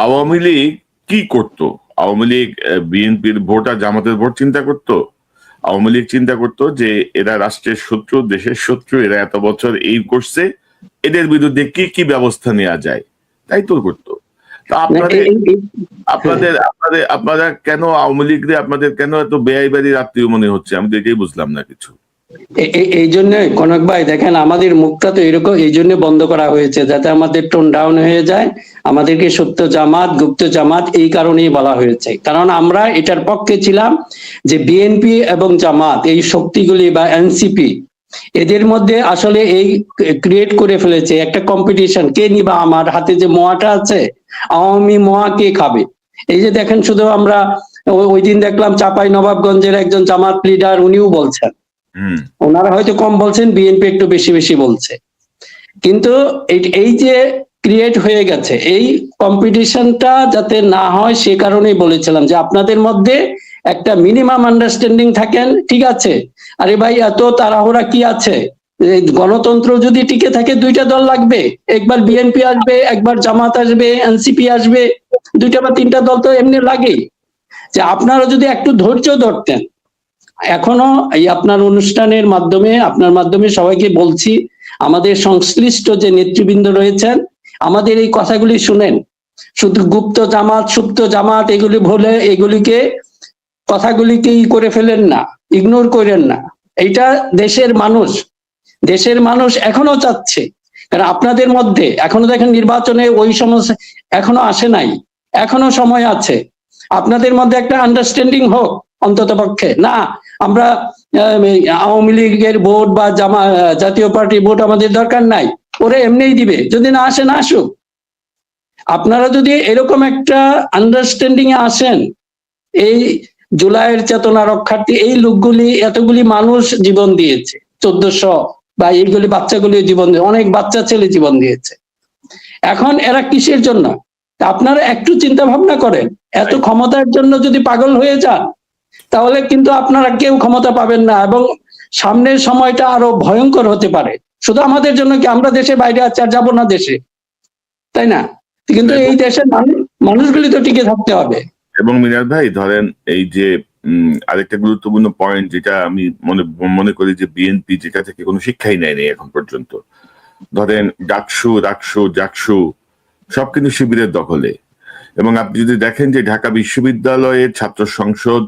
আওয়ামী লীগ কি করতো? আওয়ামী লীগ বিএনপির ভোট আর জামাতের ভোট চিন্তা করতো? আওয়ামী লীগ চিন্তা করতো যে এরা রাষ্ট্রের শত্রু, দেশের শত্রু, এরা এত বছর এই করছে, এদের বিরুদ্ধে কি কি ব্যবস্থা নেওয়া যায় তাই তো করতো। তা আপনারা কেন আওয়ামী লীগরে আপনাদের কেন এত বেআইবাড়ির আত্মীয় মনে হচ্ছে? আমি তো এটাই বুঝলাম না কিছু। এই জন্য কনক ভাই দেখেন, আমাদের মুখটা তো এরকম এই জন্য বন্ধ করা হয়েছে যাতে আমাদের টোন ডাউন হয়ে যায়। আমাদেরকে সত্য জামাত, গুপ্ত জামাত এই কারণেই বলা হয়েছে, কারণ আমরা এটার পক্ষে ছিলাম যে বিএনপি এবং জামাত এই শক্তিগুলি বা এনসিপি এদের মধ্যে আসলে এই ক্রিয়েট করে ফেলেছে একটা কম্পিটিশন, কে নিবা, আমার হাতে যে মোয়াটা আছে আওয়ামী মোয়া কে খাবে। এই যে দেখেন, শুধু আমরা ওই দিন দেখলাম চাঁপাই নবাবগঞ্জের একজন জামাত লিডার, উনিও বলছেন, ওনারা হয়তো কম বলছেন, বিএনপি একটু বেশি বেশি বলছে, কিন্তু এই যে ক্রিয়েট হয়ে গেছে এই কম্পিটিশনটা যাতে না হয় সে কারণেই বলেছিলাম যে আপনাদের মধ্যে একটা মিনিমাম আন্ডারস্ট্যান্ডিং থাকেন, ঠিক আছে? আরে ভাই এত তাড়াহুড়া কি আছে? গণতন্ত্র যদি টিকে থাকে 2টা দল লাগবে, একবার বিএনপি আসবে, একবার জামাত আসবে, এনসিপি আসবে, 2টা বা 3টা দল তো এমনি লাগেই। যে আপনারা যদি একটু ধৈর্য ধরতেন, এখনো এই আপনার অনুষ্ঠানের মাধ্যমে আপনার মাধ্যমে সবাইকে বলছি, আমাদের সংশ্লিষ্ট যে নেতৃবৃন্দ রয়েছেন আমাদের এই কথাগুলি শুনেন, শুধু গুপ্ত জামাত সুপ্ত জামাত এগুলি বলে এগুলিকে কথাগুলিকে করে ফেলেন না, ইগনোর করেন না। এইটা দেশের মানুষ এখনো চাচ্ছে, কারণ আপনাদের মধ্যে এখনো দেখেন নির্বাচনে ওই সমস্ত এখনো আসে নাই, এখনো সময় আছে। আপনাদের মধ্যে একটা আন্ডারস্ট্যান্ডিং হোক অন্তত পক্ষে, না আমরা আওয়ামী লীগের ভোট বা জাতীয় পার্টির ভোট আমাদের দরকার নাই, ওরা এমনিই দিবে, যদি না আসে না আসুক। আপনারা যদি এরকম একটা আন্ডারস্ট্যান্ডিং এ আসেন, এই জুলাইয়ের চেতনা রক্ষার্থী এই লোকগুলি এতগুলি মানুষ জীবন দিয়েছে, 1400 বা এইগুলি বাচ্চাগুলি জীবন দিয়ে, অনেক বাচ্চা ছেলে জীবন দিয়েছে। এখন এরা কিসের জন্য? আপনারা একটু চিন্তা ভাবনা করেন, এত ক্ষমতার জন্য যদি পাগল হয়ে যান তাহলে কিন্তু আপনারা কেউ ক্ষমতা পাবেন না, এবং সামনের সময়টা আরো ভয়ঙ্কর হতে পারে। শুধু আমাদের জন্য কি, আমরা দেশের বাইরে আছি আর যাবো না দেশে, তাই না? কিন্তু এই দেশের মানুষগুলি তো টিকে থাকতে হবে। এবং মিনার ভাই ধরেন এই যে আরেকটা গুরুত্বপূর্ণ পয়েন্ট যেটা আমি মনে করি যে বিএনপি যেটা থেকে কোনো শিক্ষাই নেয়নি এখন পর্যন্ত, ধরেন জাকসু সব কিন্তু শিবিরের দখলে। এবং আপনি যদি দেখেন যে ঢাকা বিশ্ববিদ্যালয়ের ছাত্র সংসদ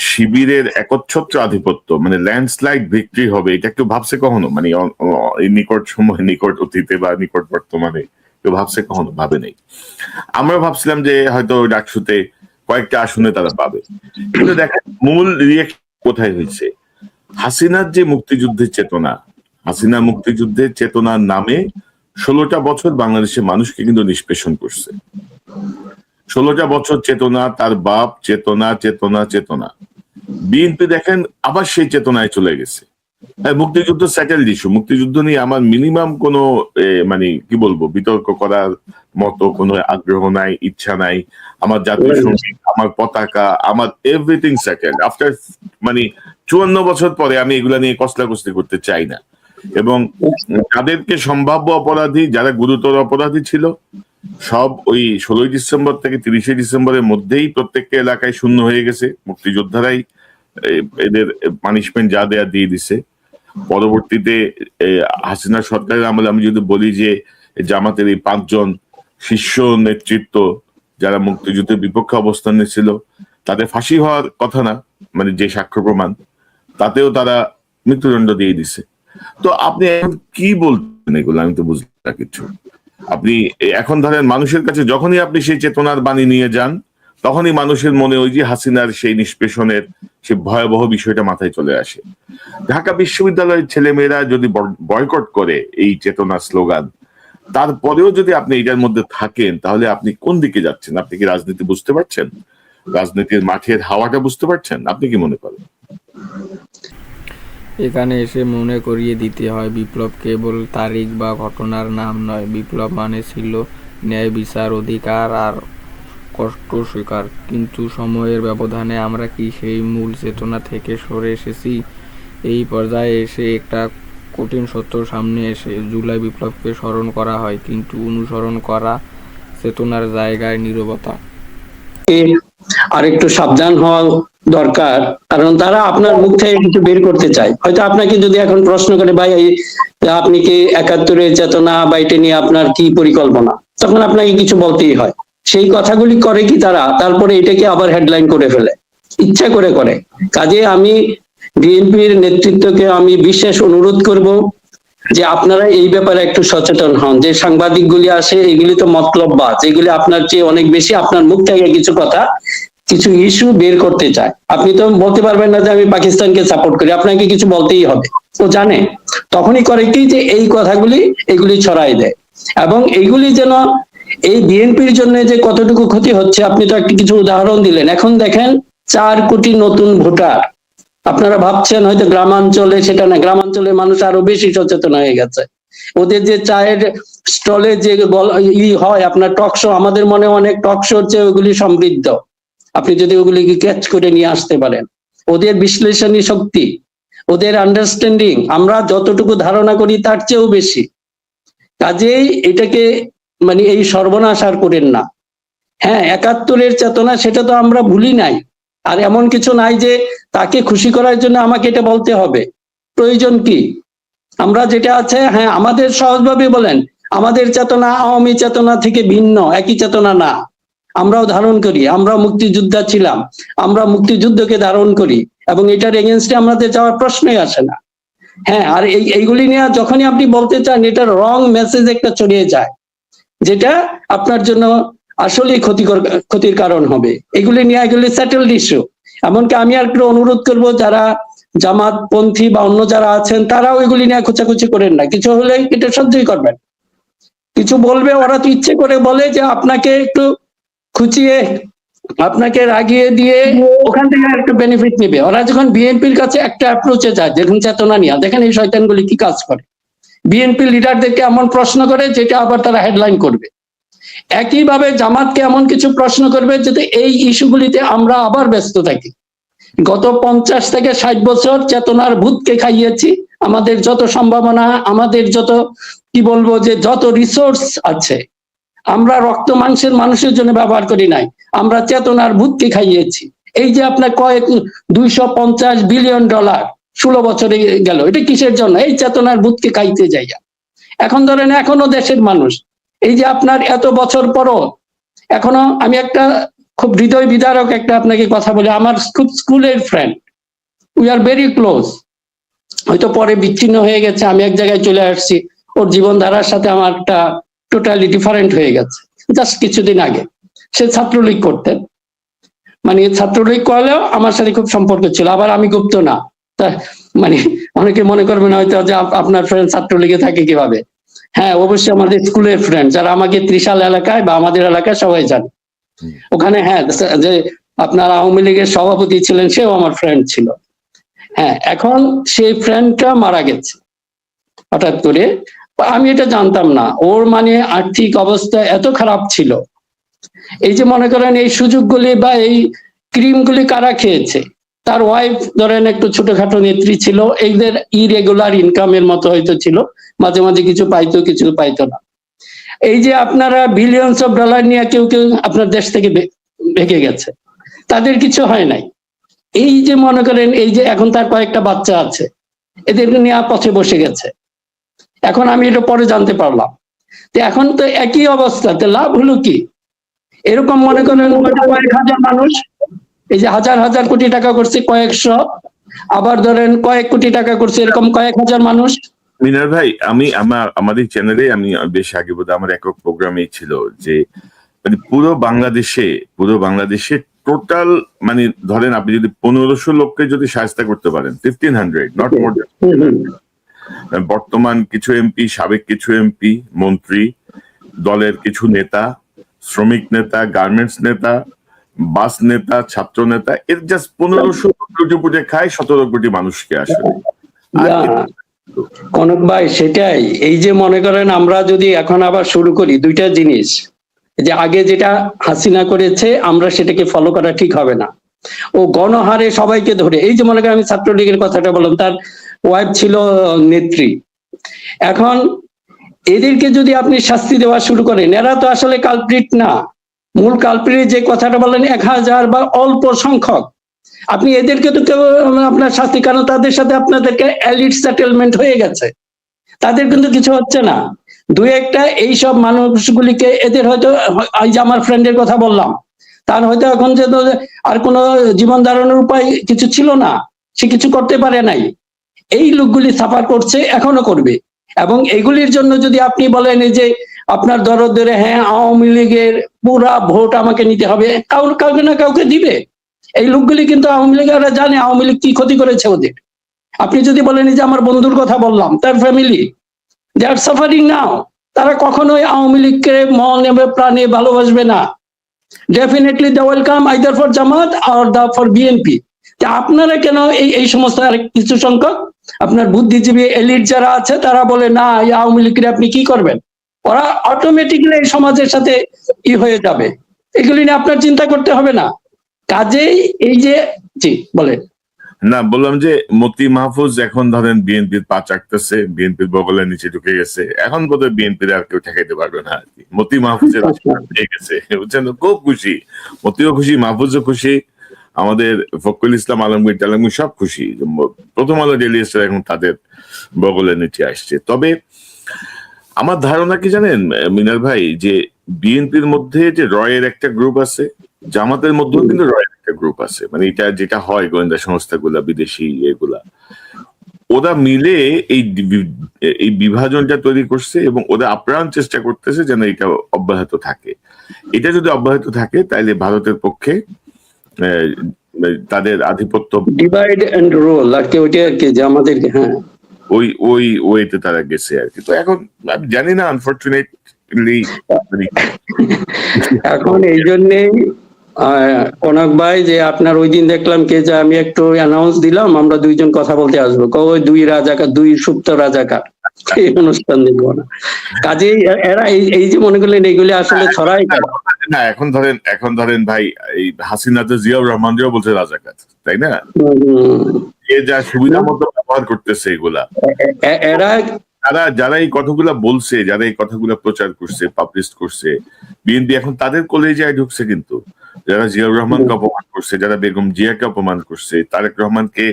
শিবিরের একচ্ছত্র আধিপত্য, মানে ল্যান্ডস্লাইড ভিক্টরি হবে, এটা কেউ ভাবছে কখনো? মানে এই নিকট সময়, নিকট অতীতে বা নিকট বর্তমানে কেউ ভাবছে কখনো? ভাবে নেই। আমরা ভাবছিলাম যে হয়তো ডাকসুতে কয়েকটা আসনে তারা পাবে, কিন্তু দেখেন মূল রিয়েকশন কোথায় হয়েছে। হাসিনার যে মুক্তিযুদ্ধের চেতনার নামে 16টা বছর বাংলাদেশের মানুষকে কিন্তু নিষ্পেষণ করছে। 16টা বছর চেতনা, তার বাপ চেতনা। বিএনপি দেখেন আবার সেই চেতনায় চলে গেছে। মুক্তিযুদ্ধ সেটেলড ইস্যু, মুক্তিযুদ্ধ নিয়ে আমার মিনিমাম কোনো মানে কি বলবো বিতর্ক করার মতো কোনো আগ্রহ নাই, ইচ্ছা নাই। আমার জাতীয় সঙ্গীত, আমার পতাকা, আমার এভরিথিং সেটেলড। আফটার মানে 54 বছর পরে আমি এগুলা নিয়ে কসলাকসলি করতে চাই না। এবং তাদেরকে সম্ভাব্য অপরাধী, যারা গুরুতর অপরাধী ছিল, সব ওই 16ই ডিসেম্বর থেকে 30শে ডিসেম্বরের মধ্যেই প্রত্যেকটা এলাকায় শূন্য হয়ে গেছে। মুক্তিযোদ্ধারাই এদের পানিশমেন্ট যা দেয়া দিয়ে দিছে। পরবর্তীতে হাসিনা সরকারের আমলে আমি যদি বলি যে জামাতের এই 5 জন শীর্ষ নেতৃত্ব যারা মুক্তিযুদ্ধের বিপক্ষে অবস্থান নিয়েছিল, তাদের ফাঁসি হওয়ার কথা না, মানে যে সাক্ষ্য প্রমাণ, তাতেও তারা মৃত্যুদণ্ড দিয়ে দিছে। তো আপনি এখন কি বলছেন এগুলো? আমি তো বুঝলাম না কিছু। আপনি এখন ধরেন মানুষের কাছে যখনই আপনি সেই চেতনার বাণী নিয়ে যান, তখনই মানুষের মনে ওই যে হাসিনার সেই নিষ্পেষণের সেই ভয়াবহ বিষয়টা মাথায় চলে আসে। ঢাকা বিশ্ববিদ্যালয়ের ছেলেমেয়েরা যদি বয়কট করে এই চেতনার স্লোগান, তারপরেও যদি আপনি এটার মধ্যে থাকেন, তাহলে আপনি কোন দিকে যাচ্ছেন? আপনি কি রাজনীতি বুঝতে পারছেন? রাজনীতির মাঠের হাওয়াটা বুঝতে পারছেন? আপনি কি মনে করেন? এখানে এসে মনে করিয়ে দিতে হয়, বিপ্লব কেবল তারিখ বা ঘটনার নাম নয়। বিপ্লব মানে ছিল ন্যায় বিচার, অধিকার আর কষ্ট স্বীকার। কিন্তু সময়ের ব্যবধানে আমরা কি সেই মূল চেতনা থেকে সরে এসেছি? এই পর্যায়ে এসে একটা কঠিন সত্যর সামনে এসে জুলাই বিপ্লবকে স্মরণ করা হয়, কিন্তু অনুসরণ করা চেতনার জায়গায় নীরবতা। আর একটু সাবধান হওয়া দরকার, কারণ তারা আপনার মুখ থেকে কিছু বের করতে চায়। হয়তো আপনাকে যদি এখন প্রশ্ন করে, ভাই আপনি কি 71-এর চেতনা বা এটা নিয়ে আপনার কি পরিকল্পনা, তখন আপনাকে কিছু বলতেই হয়। সেই কথাগুলি করে কি তারা, তারপরে এটাকে আবার হেডলাইন করে ফেলে, ইচ্ছা করে। কাজে আমি বিএনপির নেতৃত্বকে আমি বিশেষ অনুরোধ করব যে আপনারা এই ব্যাপারে একটু সচেতন হন। যে সাংবাদিকগুলি আসে, এগুলি তো মতলববাজ, এগুলি আপনার চেয়ে অনেক বেশি আপনার মুখ থেকে কিছু কথা, কিছু ইস্যু বের করতে চায়। আপনি তো বলতে পারবেন না যে আমি পাকিস্তানকে সাপোর্ট করি, আপনাকে কিছু বলতেই হবে। ও জানে, তখনই করে কি যে এই কথাগুলি এগুলি ছড়াই দেয়, এবং এইগুলি যেন এই বিএনপির জন্য যে কতটুকু ক্ষতি হচ্ছে, আপনি তো একটা কিছু উদাহরণ দিলেন। এখন দেখেন 4 কোটি নতুন ভোটার। আপনারা ভাবছেন হয়তো গ্রামাঞ্চলে, সেটা না, গ্রামাঞ্চলে মানুষ আরো বেশি সচেতন হয়ে গেছে। ওদের যে চায়ের স্টলে যে হয় আপনার টক শো, আমাদের মনে অনেক টক শোর চেয়ে ওগুলি সমৃদ্ধ, আপনি যদি ওগুলিকে ক্যাচ করে নিয়ে আসতে পারেন। ওদের বিশ্লেষণী শক্তি, ওদের আন্ডারস্ট্যান্ডিং আমরা যতটুকু ধারণা করি তার চেয়েও বেশি। কাজেই এটাকে মানে এই সর্বনাশ আর করেন না। হ্যাঁ, 71-এর চেতনা, সেটা তো আমরা ভুলি নাই। আর এমন কিছু নাই যে তাকে খুশি করার জন্য আমাকে এটা বলতে হবে, প্রয়োজন কি? আমরা যেটা আছে, হ্যাঁ আমাদের সহজভাবে বলেন, আমাদের চেতনা আওয়ামী চেতনা থেকে ভিন্ন, একই চেতনা না। আমরাও ধারণ করি, আমরাও মুক্তিযোদ্ধা ছিলাম, আমরা মুক্তিযুদ্ধকে ধারণ করি, এবং এটার এগেনস্টে আমাদের যাওয়ার প্রশ্নই আসে না। হ্যাঁ, আর এইগুলি নিয়ে যখনই আপনি বলতে চান, এটা রং মেসেজ একটা ছড়িয়ে যায়, যেটা আপনার জন্য আসলেই ক্ষতির কারণ হবে। এগুলি নিয়ে এগুলি সেটেলড ইস্যু। এমনকি আমি একটু অনুরোধ করব, যারা জামাতপন্থী বা অন্য যারা আছেন, তারাও এগুলি নিয়ে খোঁচাখুচি করেন না। কিছু হলে এটা সহ্যই করবেন। কিছু বলবে, ওরা তো ইচ্ছে করে বলে যে আপনাকে একটু খুঁচিয়ে, আপনাকে রাগিয়ে দিয়ে ওখান থেকে একটু বেনিফিট নেবে। ওরা যখন বিএনপির কাছে একটা অ্যাপ্রোচে যায়, দেখুন চেতনা নিয়ে, দেখেন এই শয়তানগুলি কি কাজ করে। বিএনপি লিডারদেরকে এমন প্রশ্ন করে যেটা আবার তারা হেডলাইন করবে। একইভাবে জামাতকে এমন কিছু প্রশ্ন করবে যাতে এই ইস্যুগুলিতে আমরা আবার ব্যস্ত থাকি। গত 50 থেকে 60 বছর চেতনার ভূতকে খাইয়েছি। আমাদের যত সম্ভাবনা, আমাদের যত কি বলবো যে যত রিসোর্স আছে, আমরা রক্ত মাংসের মানুষের জন্য ব্যবহার করি নাই, আমরা চেতনার ভূতকে খাইয়েছি। এই যে আপনার 250 বিলিয়ন ডলার 16 বছরে গেল, এটা কিসের জন্য? এই চেতনার ভূতকে খাইতে যাইয়া। এখন ধরেন এখনো দেশের মানুষ, এই যে আপনার এত বছর পরও এখনো, আমি একটা খুব হৃদয় বিদারক একটা আপনাকে কথা বলি, আমার খুব স্কুলের friend, we are very close, হয়তো পরে বিচ্ছিন্ন হয়ে গেছে, আমি এক জায়গায় চলে আসছি, ওর জীবনধারার সাথে আমার একটা টোটালি ডিফারেন্ট হয়ে গেছে। জাস্ট কিছুদিন আগে সে ছাত্রলীগ করতেন, মানে ছাত্রলীগ করলেও আমার সাথে খুব সম্পর্ক ছিল, আবার আমি গুপ্ত না। মানে অনেকে মনে করবেন হয়তো যে আপনার ফ্রেন্ড ছাত্রলীগে থাকে কিভাবে। হ্যাঁ, অবশ্যই আমাদের স্কুলের ফ্রেন্ড, যারা আমাকে ত্রিশাল এলাকায় বা আমাদের এলাকায় সবাই জানে। ওখানে হ্যাঁ, যে আপনার আওয়ামী লীগের সভাপতি ছিলেন, সেও আমার ফ্রেন্ড ছিল। হ্যাঁ, এখন সেই ফ্রেন্ডটা মারা গেছে হঠাৎ করে। আমি এটা জানতাম না, ওর মানে আর্থিক অবস্থা এত খারাপ ছিল। এই যে মনে করেন এই সুযোগগুলি বা এই ক্রিমগুলি কারা খেয়েছে? তার ওয়াইফ ধরেন একটু ছোটখাটো নেত্রী ছিল, এইদের ইরেগুলার ইনকামের মতো হয়তো ছিল, মাঝে মাঝে কিছু পাইতো, কিছু পাইতো না। এই যে আপনারা বিলিয়নস অফ ডলার নিয়ে কেউ কেউ আপনার দেশ থেকে ভেগে গেছে, তাদের কিছু হয় নাই। এই যে মনে করেন এই যে এখন তার কয়েকটা বাচ্চা আছে, এদেরকে নিয়ে পথে বসে গেছে। এখন আমি এটা পরে জানতে পারলাম। তো এখন তো একই অবস্থাতে লাভ হলো কি? এরকম মনে করেন কয়েক হাজার মানুষ, এই যে হাজার হাজার কোটি টাকা করছে কয়েকশো, আবার ধরেন কয়েক কোটি টাকা করছে এরকম কয়েক হাজার মানুষ। মিনার ভাই, আমাদের চ্যানেলে আমি বেশ আগে বোধ আমার একক প্রোগ্রামেই ছিল যে মানে পুরো বাংলাদেশে টোটাল, মানে ধরেন আপনি যদি 1500 লোককে যদি সাহায্য করতে পারেন, 1500 নট মোর দেন, বর্তমান কিছু এমপি, সাবেক কিছু এমপি, মন্ত্রী, দলের কিছু নেতা, শ্রমিক নেতা, গার্মেন্টস নেতা, বাস নেতা, ছাত্র নেতা, এর জাস্ট 1500 কোটি খায় 17 কোটি মানুষকে আসলে। কনক ভাই, সেটাই। এই যে মনে করেন আমরা যদি এখন আবার শুরু করি দুইটা জিনিস, যে আগে যেটা হাসিনা করেছে আমরা সেটাকে ফলো করা ঠিক হবে না। ও গণহারে সবাইকে ধরে, এই যে মনে করেন আমি ছাত্রলীগের কথাটা বললাম, তার ওয়াইফ ছিল নেত্রী। এখন এদেরকে যদি আপনি শাস্তি দেওয়া শুরু করেন, এরা তো আসলে কালপ্রিট না। মূল কালপ্রিট যে কথাটা বলেন 1000 বা অল্প সংখ্যক, আপনি এদেরকে তো কেউ আপনার শাস্তি, কারণ তাদের সাথে আপনাদেরকে এলিট সেটেলমেন্ট হয়ে গেছে, তাদের কিন্তু কিছু হচ্ছে না। দুই একটা এইসব মানুষগুলিকে এদের হয়তো, এই যে আমার ফ্রেন্ডের কথা বললাম, তার হয়তো এখন যে আর কোনো জীবন ধারণের উপায় কিছু ছিল না, সে কিছু করতে পারে নাই। এই লোকগুলি সাফার করছে, এখনো করবে। এবং এগুলির জন্য যদি আপনি বলেন এই যে আপনার দরদ ধরে হ্যাঁ আওয়ামী লীগের পুরা ভোট আমাকে নিতে হবে, কাউকে না কাউকে দিবে। এই লোকগুলি কিন্তু আওয়ামী লীগেরা জানে আওয়ামী লীগ কি ক্ষতি করেছে ওদের। আপনি যদি বলেন যে আমার বন্ধুর কথা বললাম, তার ফ্যামিলি দে আর সাফারিং নাও, তারা কখনোই আওয়ামী লীগকে মনে প্রাণে ভালোবাসবে না। Definitely they welcome either for Jamaat আর ফর বিএনপি। আপনারা কেন এই সমস্ত আর কিছু সংখ্যক আপনার বুদ্ধিজীবী এলিট যারা আছে তারা বলে না, এই আওয়ামী লীগের আপনি কি করবেন? ওরা অটোমেটিকলি এই সমাজের সাথে হয়ে যাবে, এগুলি নিয়ে আপনার চিন্তা করতে হবে না। কাজেই এই যে, জি বলেন। না, বললাম যে মতি মাহফুজ এখন ধরেন বিএনপির পা চাকতেছে, বিএনপির বগলের নিচে ঢুকে গেছে, এখন বোধহয় বিএনপির আর কেউ ঠেকাইতে পারবে না আর কি। মতি মাহফুজের পেয়ে গেছে, বুঝছেন, খুব খুশি, মতিও খুশি, মাহফুজও খুশি, আমাদের ফখরুল ইসলাম আলমগীর টালমগীর সব খুশি। প্রথম আলো ডেইলি স্টার এখন তাদের বগলের নিচে আসছে। তবে আমার ধারণা কি জানেন মিনার ভাই, যে বিএনপির মধ্যে যে রয়ের একটা গ্রুপ আছে, জামাতের মধ্যেও কিন্তু রয়ের একটা গ্রুপ আছে, মানে এটা যেটা হয় গোয়েন্দা সংস্থাগুলা বিদেশি এগুলা, ওরা মিলে এই বিভাজনটা তৈরি করছে এবং ওরা আপ্রাণ চেষ্টা করতেছে যেন এটা অব্যাহত থাকে। এটা যদি অব্যাহত থাকে তাহলে ভারতের পক্ষে আহ, তাদের আধিপত্য ডিভাইড এন্ড রোল আর কি, ওইটা আর কি যে আমাদের, হ্যাঁ ওই ওই ওয়েতে তারা গেছে আর কি। তো এখন আমি জানি না, আনফরচুনেটলি এখন এই জন্যেই কনক ভাই, যে আপনার ওই দিন দেখলাম কে, যে আমি একটু অ্যানাউন্স দিলাম আমরা দুইজন কথা বলতে আসবো, ওই দুই রাজাকার, দুই সুপ্ত রাজাকার এই অনুষ্ঠান দেখবো না। কাজেই এরা এই যে মনে করলেন এইগুলি আসলে ছড়াই কারা? না, এখন ধরেন ভাই, এই হাসিনা তো জিয়াউর রহমানকেও বলছে রাজাকার, তাই না? এ যা সুবিধা মতো ব্যবহার করতেছে এগুলা। এরা যারা এই কথাগুলা বলছে, যারা এই কথাগুলা প্রচার করছে, পাবলিশ করছে, বিএনপি এখন তাদের কলেজায় ঢুকছে। কিন্তু যারা জিয়াউর রহমানকে অপমান করছে, যারা বেগম জিয়াকে অপমান করছে, তারেক রহমানকে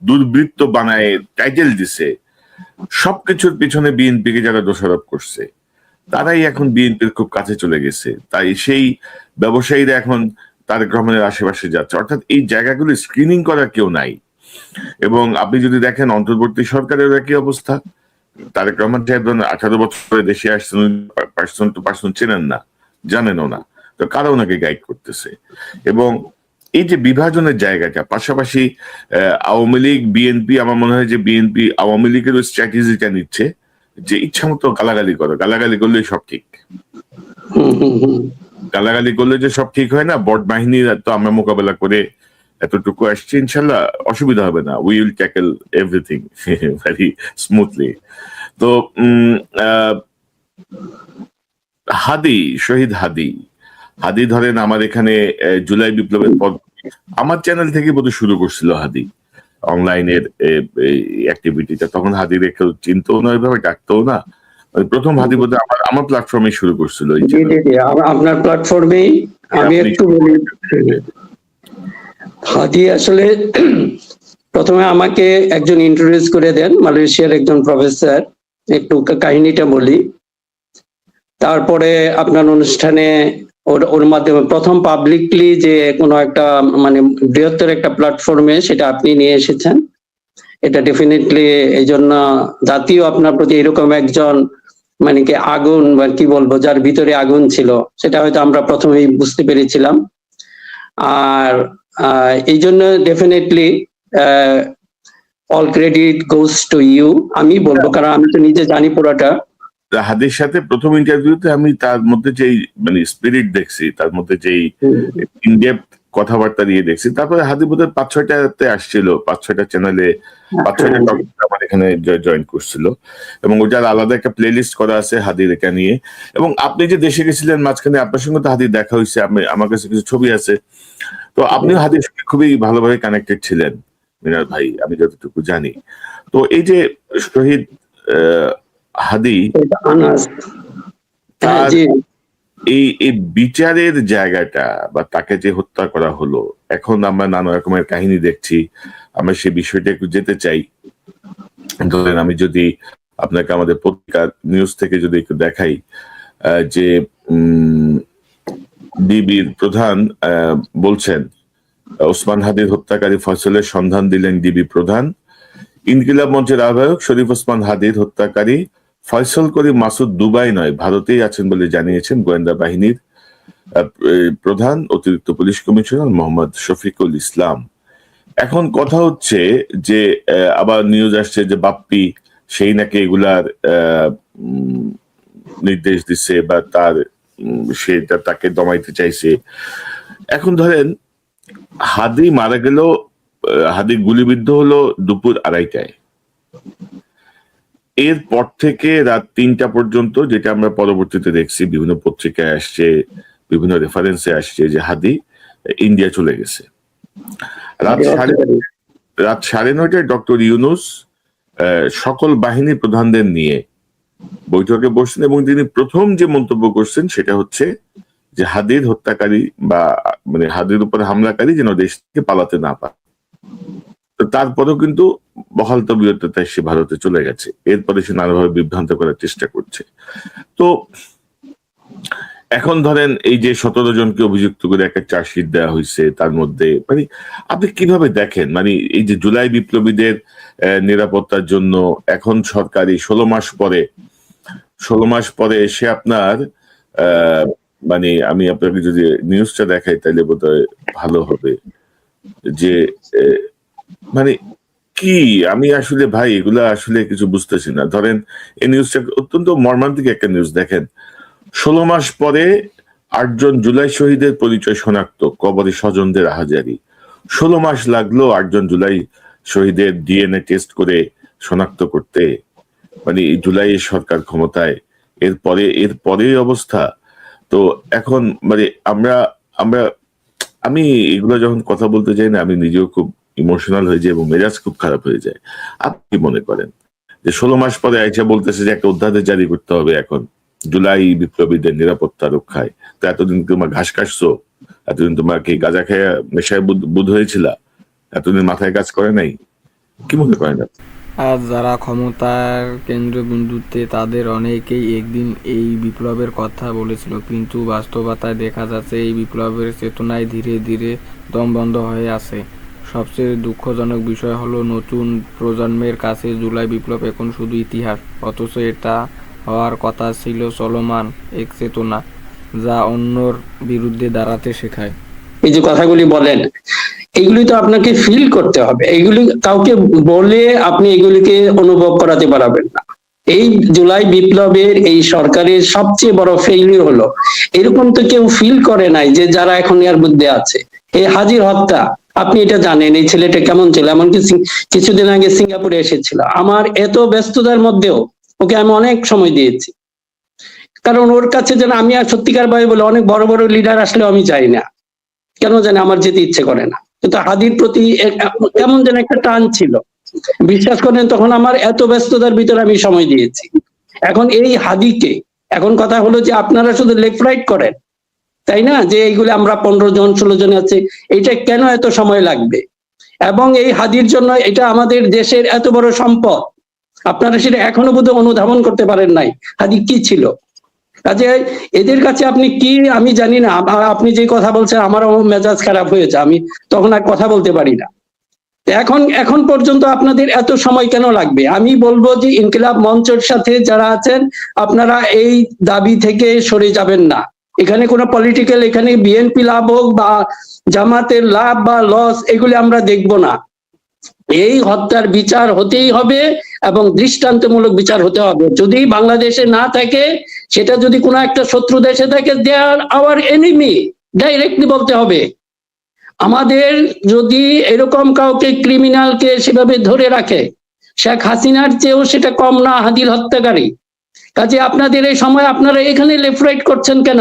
দুর্বৃত্ত বানায় টাইটেল দিছে, সবকিছুর পিছনে বিএনপিকে যারা দোষারোপ করছে, তারাই এখন বিএনপির খুব কাছে চলে গেছে। তাই সেই ব্যবসায়ীরা এখন তারেক রহমানের আশেপাশে যাচ্ছে, অর্থাৎ এই জায়গাগুলো স্ক্রিনিং করার কেউ নাই। এবং আপনি যদি দেখেন অন্তর্বর্তী সরকারের একই অবস্থা। তারেক রহমান সাহেব 18 বছর ধরে দেশে আসছেন, পার্সন টু পার্সন চেনেন না, জানেনও না, তো কারা ওনাকে গাইড করতেছে? এবং এই যে বিভাজনের জায়গাটা, পাশাপাশি আওয়ামী লীগ বিএনপি, আমার মনে হয় যে বিএনপি আওয়ামী লীগের ওই স্ট্র্যাটেজিটা নিচ্ছে যে ইচ্ছা মতো গালাগালি করো, গালাগালি করলেই সব ঠিক। গালাগালি করলে যে সব ঠিক হয় না, বট বাহিনীর তো আমরা মোকাবেলা করে এতটুকু আসছি, ইনশাল্লাহ অসুবিধা হবে না, we will tackle everything very smoothly. তো হাদি, শহীদ হাদি ধরেন আমার এখানে জুলাই বিপ্লবের পর আমার চ্যানেল থেকে বোধহয় শুরু করছিল হাদি অনলাইনের অ্যাক্টিভিটিটা। তখন হাদির কেউ চিনতো না, ওইভাবে ডাকতেও না। প্রথম হাদি বোধহয় আমার প্ল্যাটফর্মে শুরু করছিল। আপনার প্ল্যাটফর্মে আমি একটু বলি, হাদি আসলে প্রথমে আমাকে একজন ইন্ট্রোডিউস করে দেন, মালয়েশিয়ার একজন প্রফেসর। একটু কাহিনীটা বলি, তারপরে আপনার অনুষ্ঠানে ওর মাধ্যমে প্রথম পাবলিকলি যে কোনো একটা মানে বৃহত্তর একটা প্ল্যাটফর্মে সেটা আপনি নিয়ে এসেছেন। এটা ডেফিনেটলি এই জন্য জাতীয় আপনার প্রতি এরকম একজন মানে কি আগুন বা কি বলবো, যার ভিতরে আগুন ছিল, সেটা হয়তো আমরা প্রথমেই বুঝতে পেরেছিলাম। আর এই জন্য definitely all credit goes to you আমি বলবো, কারণ আমি তো নিজে জানি পুরোটা। হাদির সাথে প্রথম ইন্টারভিউতে আমি তার মধ্যে যেই মানে স্পিরিট দেখছি, তার মধ্যে যেই ইনডেপথ কথাবার্তা দিয়ে দেখছি। তারপরে হাদি বোধহয় 5-6টাতে আসছিল, 5-6টা চ্যানেলে 5-6টা টপিক আমার এখানে জয়েন করছিল, এবং ওটার আলাদা একটা প্লে লিস্ট করা আছে হাদির এটা নিয়ে। এবং আপনি যে দেশে গেছিলেন মাঝখানে, আপনার সঙ্গে তো হাদির দেখা হয়েছে, আমার কাছে কিছু ছবি আছে। তো আপনিও হাদির সঙ্গে খুবই ভালোভাবে কানেক্টেড ছিলেন মিনার ভাই, আমি যতটুকু জানি। তো এই যে শহীদ হাদি, তার এই বিচারের জায়গাটা বা তাকে যে হত্যা করা হলো, এখন আমরা নানা রকমের কাহিনী দেখছি। আমরা সেই বিষয়টা একটু যেতে চাই। ধরেন আমি যদি আপনাকে আমাদের পত্রিকার নিউজ থেকে যদি একটু দেখাই, যে ডিবির প্রধান বলছেন ওসমান হাদির হত্যাকারী ফয়সলের সন্ধান দিলেন ডিবি প্রধান। ইনকিলাব মঞ্চের আহ্বায়ক শরীফ ওসমান হাদির হত্যাকারী ফয়সল করিম মাসুদ দুবাই নয়, ভারতেই আছেন বলে জানিয়েছেন গোয়েন্দা বাহিনীর প্রধান অতিরিক্ত পুলিশ কমিশনার মোহাম্মদ শফিকুল ইসলাম। এখন কথা হচ্ছে যে আবার নিউজ আসছে যে বাপ্পি সেই নাকি এগুলার নির্দেশ দিচ্ছে বা সেটা তাকে দমাইতে চাইছে। এখন ধরেন হাদি মারা গেল, হাদি গুলিবিদ্ধ হলো দুপুর 2:30টায়। এরপর থেকে রাত 3টা পর্যন্ত, যেটা আমরা পরবর্তীতে দেখছি বিভিন্ন পত্রিকায় আসছে, বিভিন্ন রেফারেন্সে আসছে, যে হাদি ইন্ডিয়া চলে গেছে। রাত 9:30টায় ডক্টর ইউনুস সকল বাহিনী প্রধানদের নিয়ে বৈঠকে বসছেন, এবং তিনি প্রথম যে মন্তব্য করছেন সেটা হচ্ছে যে হাদির হত্যাকারী বা মানে হাদির উপর হামলাকারী যেন দেশ থেকে পালাতে না পারে। তো তারপরেও কিন্তু বহাল তবিয়তে সে ভারতে চলে গেছে, এরপরে সে নানাভাবে বিভ্রান্ত করার চেষ্টা করছে। তো এখন ধরেন এই যে 17 জনকে অভিযুক্ত করে একটা চার্জশিট দেওয়া হয়েছে, তার মধ্যে মানে আপনি কিভাবে দেখেন, মানে এই যে জুলাই বিপ্লবীদের নিরাপত্তার জন্য এখন সরকারি 16 মাস পরে এসে আপনার মানে আমি আপনাকে যদি নিউজটা দেখাই তাহলে বোধহয় ভালো হবে, যে মানে কি আমি আসলে ভাই এগুলা আসলে কিছু বুঝতেছি না। ধরেন এই নিউজটা অত্যন্ত মর্মান্তিক একটা নিউজ, দেখেন 16 মাস পরে 8 জন জুলাই শহীদের পরিচয় শনাক্ত, কবরে স্বজনদের আহাজারি। 16 মাস লাগলো 8 জন জুলাই শহীদের ডিএনএ টেস্ট করে শনাক্ত করতে, মানে জুলাই সরকার ক্ষমতায়, এরপরে অবস্থা। তো এখন মানে আমি এগুলো যখন কথা বলতে যাই না, আমি নিজেও খুব ইমোশনাল হয়ে যাই এবং মেজাজ খুব খারাপ হয়ে যায়। আপনি কি মনে করেন যে 16 মাস পরে আইসা বলতেছে যে একটা অধ্যাদেশ জারি করতে হবে এখন জুলাই বিপ্লবীদের নিরাপত্তা রক্ষায়? তো এতদিন তোমার ঘাস কাটছো, এতদিন তোমার কি গাঁজা খেয়ে নেশায় বুধ হয়েছিল, এতদিন মাথায় কাজ করে নাই? কি মনে করেন আপনি? আর যারা ক্ষমতার কেন্দ্রবিন্দুতে তাদের অনেকেই একদিন এই বিপ্লবের কথা বলেছিল, কিন্তু বাস্তবতায় দেখা যাচ্ছে এই বিপ্লবের চেতনায় ধীরে ধীরে দম বন্ধ হয়ে আছে। সবচেয়ে দুঃখজনক বিষয় হলো নতুন প্রজন্মের কাছে জুলাই বিপ্লব এখন শুধু ইতিহাস, অথচ এটা হওয়ার কথা ছিল চলমান এক চেতনা, যা অন্যর বিরুদ্ধে দাঁড়াতে শেখায়। এই যে কথাগুলি বলেন, এগুলি তো আপনাকে ফিল করতে হবে, এগুলি কাউকে বলে আপনি এগুলিকে অনুভব করাতে পারবেন না। এই জুলাই বিপ্লবের এই সরকারের সবচেয়ে বড় ফেইলিউর হলো এরকম তো কেউ ফিল করে নাই যে যারা এখন এর মধ্যে আছে। এই হাজির হত্যা, আপনি এটা জানেন এই ছেলেটা কেমন ছিল, এমনকি কিছুদিন আগে সিঙ্গাপুরে এসেছিল। আমার এত ব্যস্ততার মধ্যেও ওকে আমি অনেক সময় দিয়েছি, কারণ ওর কাছে যেন আমি আর সত্যিকার ভাবে বলে অনেক বড় বড় লিডার আসলেও আমি চাই না, কেন জানি আমার যেতে ইচ্ছে করে না। কিন্তু হাদির প্রতি কেমন যেন একটা টান ছিল, বিশ্বাস করেন তখন আমার এত ব্যস্ততার ভিতরে আমি সময় দিয়েছি। এখন এই হাদিকে, এখন কথা হলো যে আপনারা শুধু লেফট রাইট করেন, তাই না, যে এইগুলো আমরা 15 জন 16 জন আছে, এটা কেন এত সময় লাগবে? এবং এই হাদির জন্য এটা আমাদের দেশের এত বড় সম্পদ, আপনারা সেটা এখনো বোধহয় অনুধাবন করতে পারেন নাই হাদি কি ছিল। কাজে এদের কাছে আপনি কি, আমি জানি না, আপনি যে কথা বলছেন আমারও মেজাজ খারাপ হয়েছে, আমি তখন আর কথা বলতে পারি না। এখন পর্যন্ত আপনাদের এত সময় কেন লাগবে? আমি বলবো যে ইনকিলাব মঞ্চের সাথে যারা আছেন আপনারা এই দাবি থেকে সরে যাবেন না। এখানে কোনো পলিটিক্যাল, এখানে বিএনপি লাভ হোক বা জামাতের লাভ বা লস এগুলি আমরা দেখব না। এই হত্যার বিচার হতেই হবে এবং দৃষ্টান্তমূলক বিচার হতে হবে। যদি বাংলাদেশে না থাকে, সেটা যদি কোনো একটা শত্রু দেশে থাকে, দে আর আওয়ার এনিমি, ডাইরেক্টলি বলতে হবে। আমাদের যদি এরকম কাউকে ক্রিমিনালকে সেভাবে ধরে রাখে, শেখ হাসিনার চেয়েও সেটা কম না হাদির হত্যাকারী। কাজে আপনাদের এই সময় আপনারা এখানে লেফট রাইট করছেন কেন?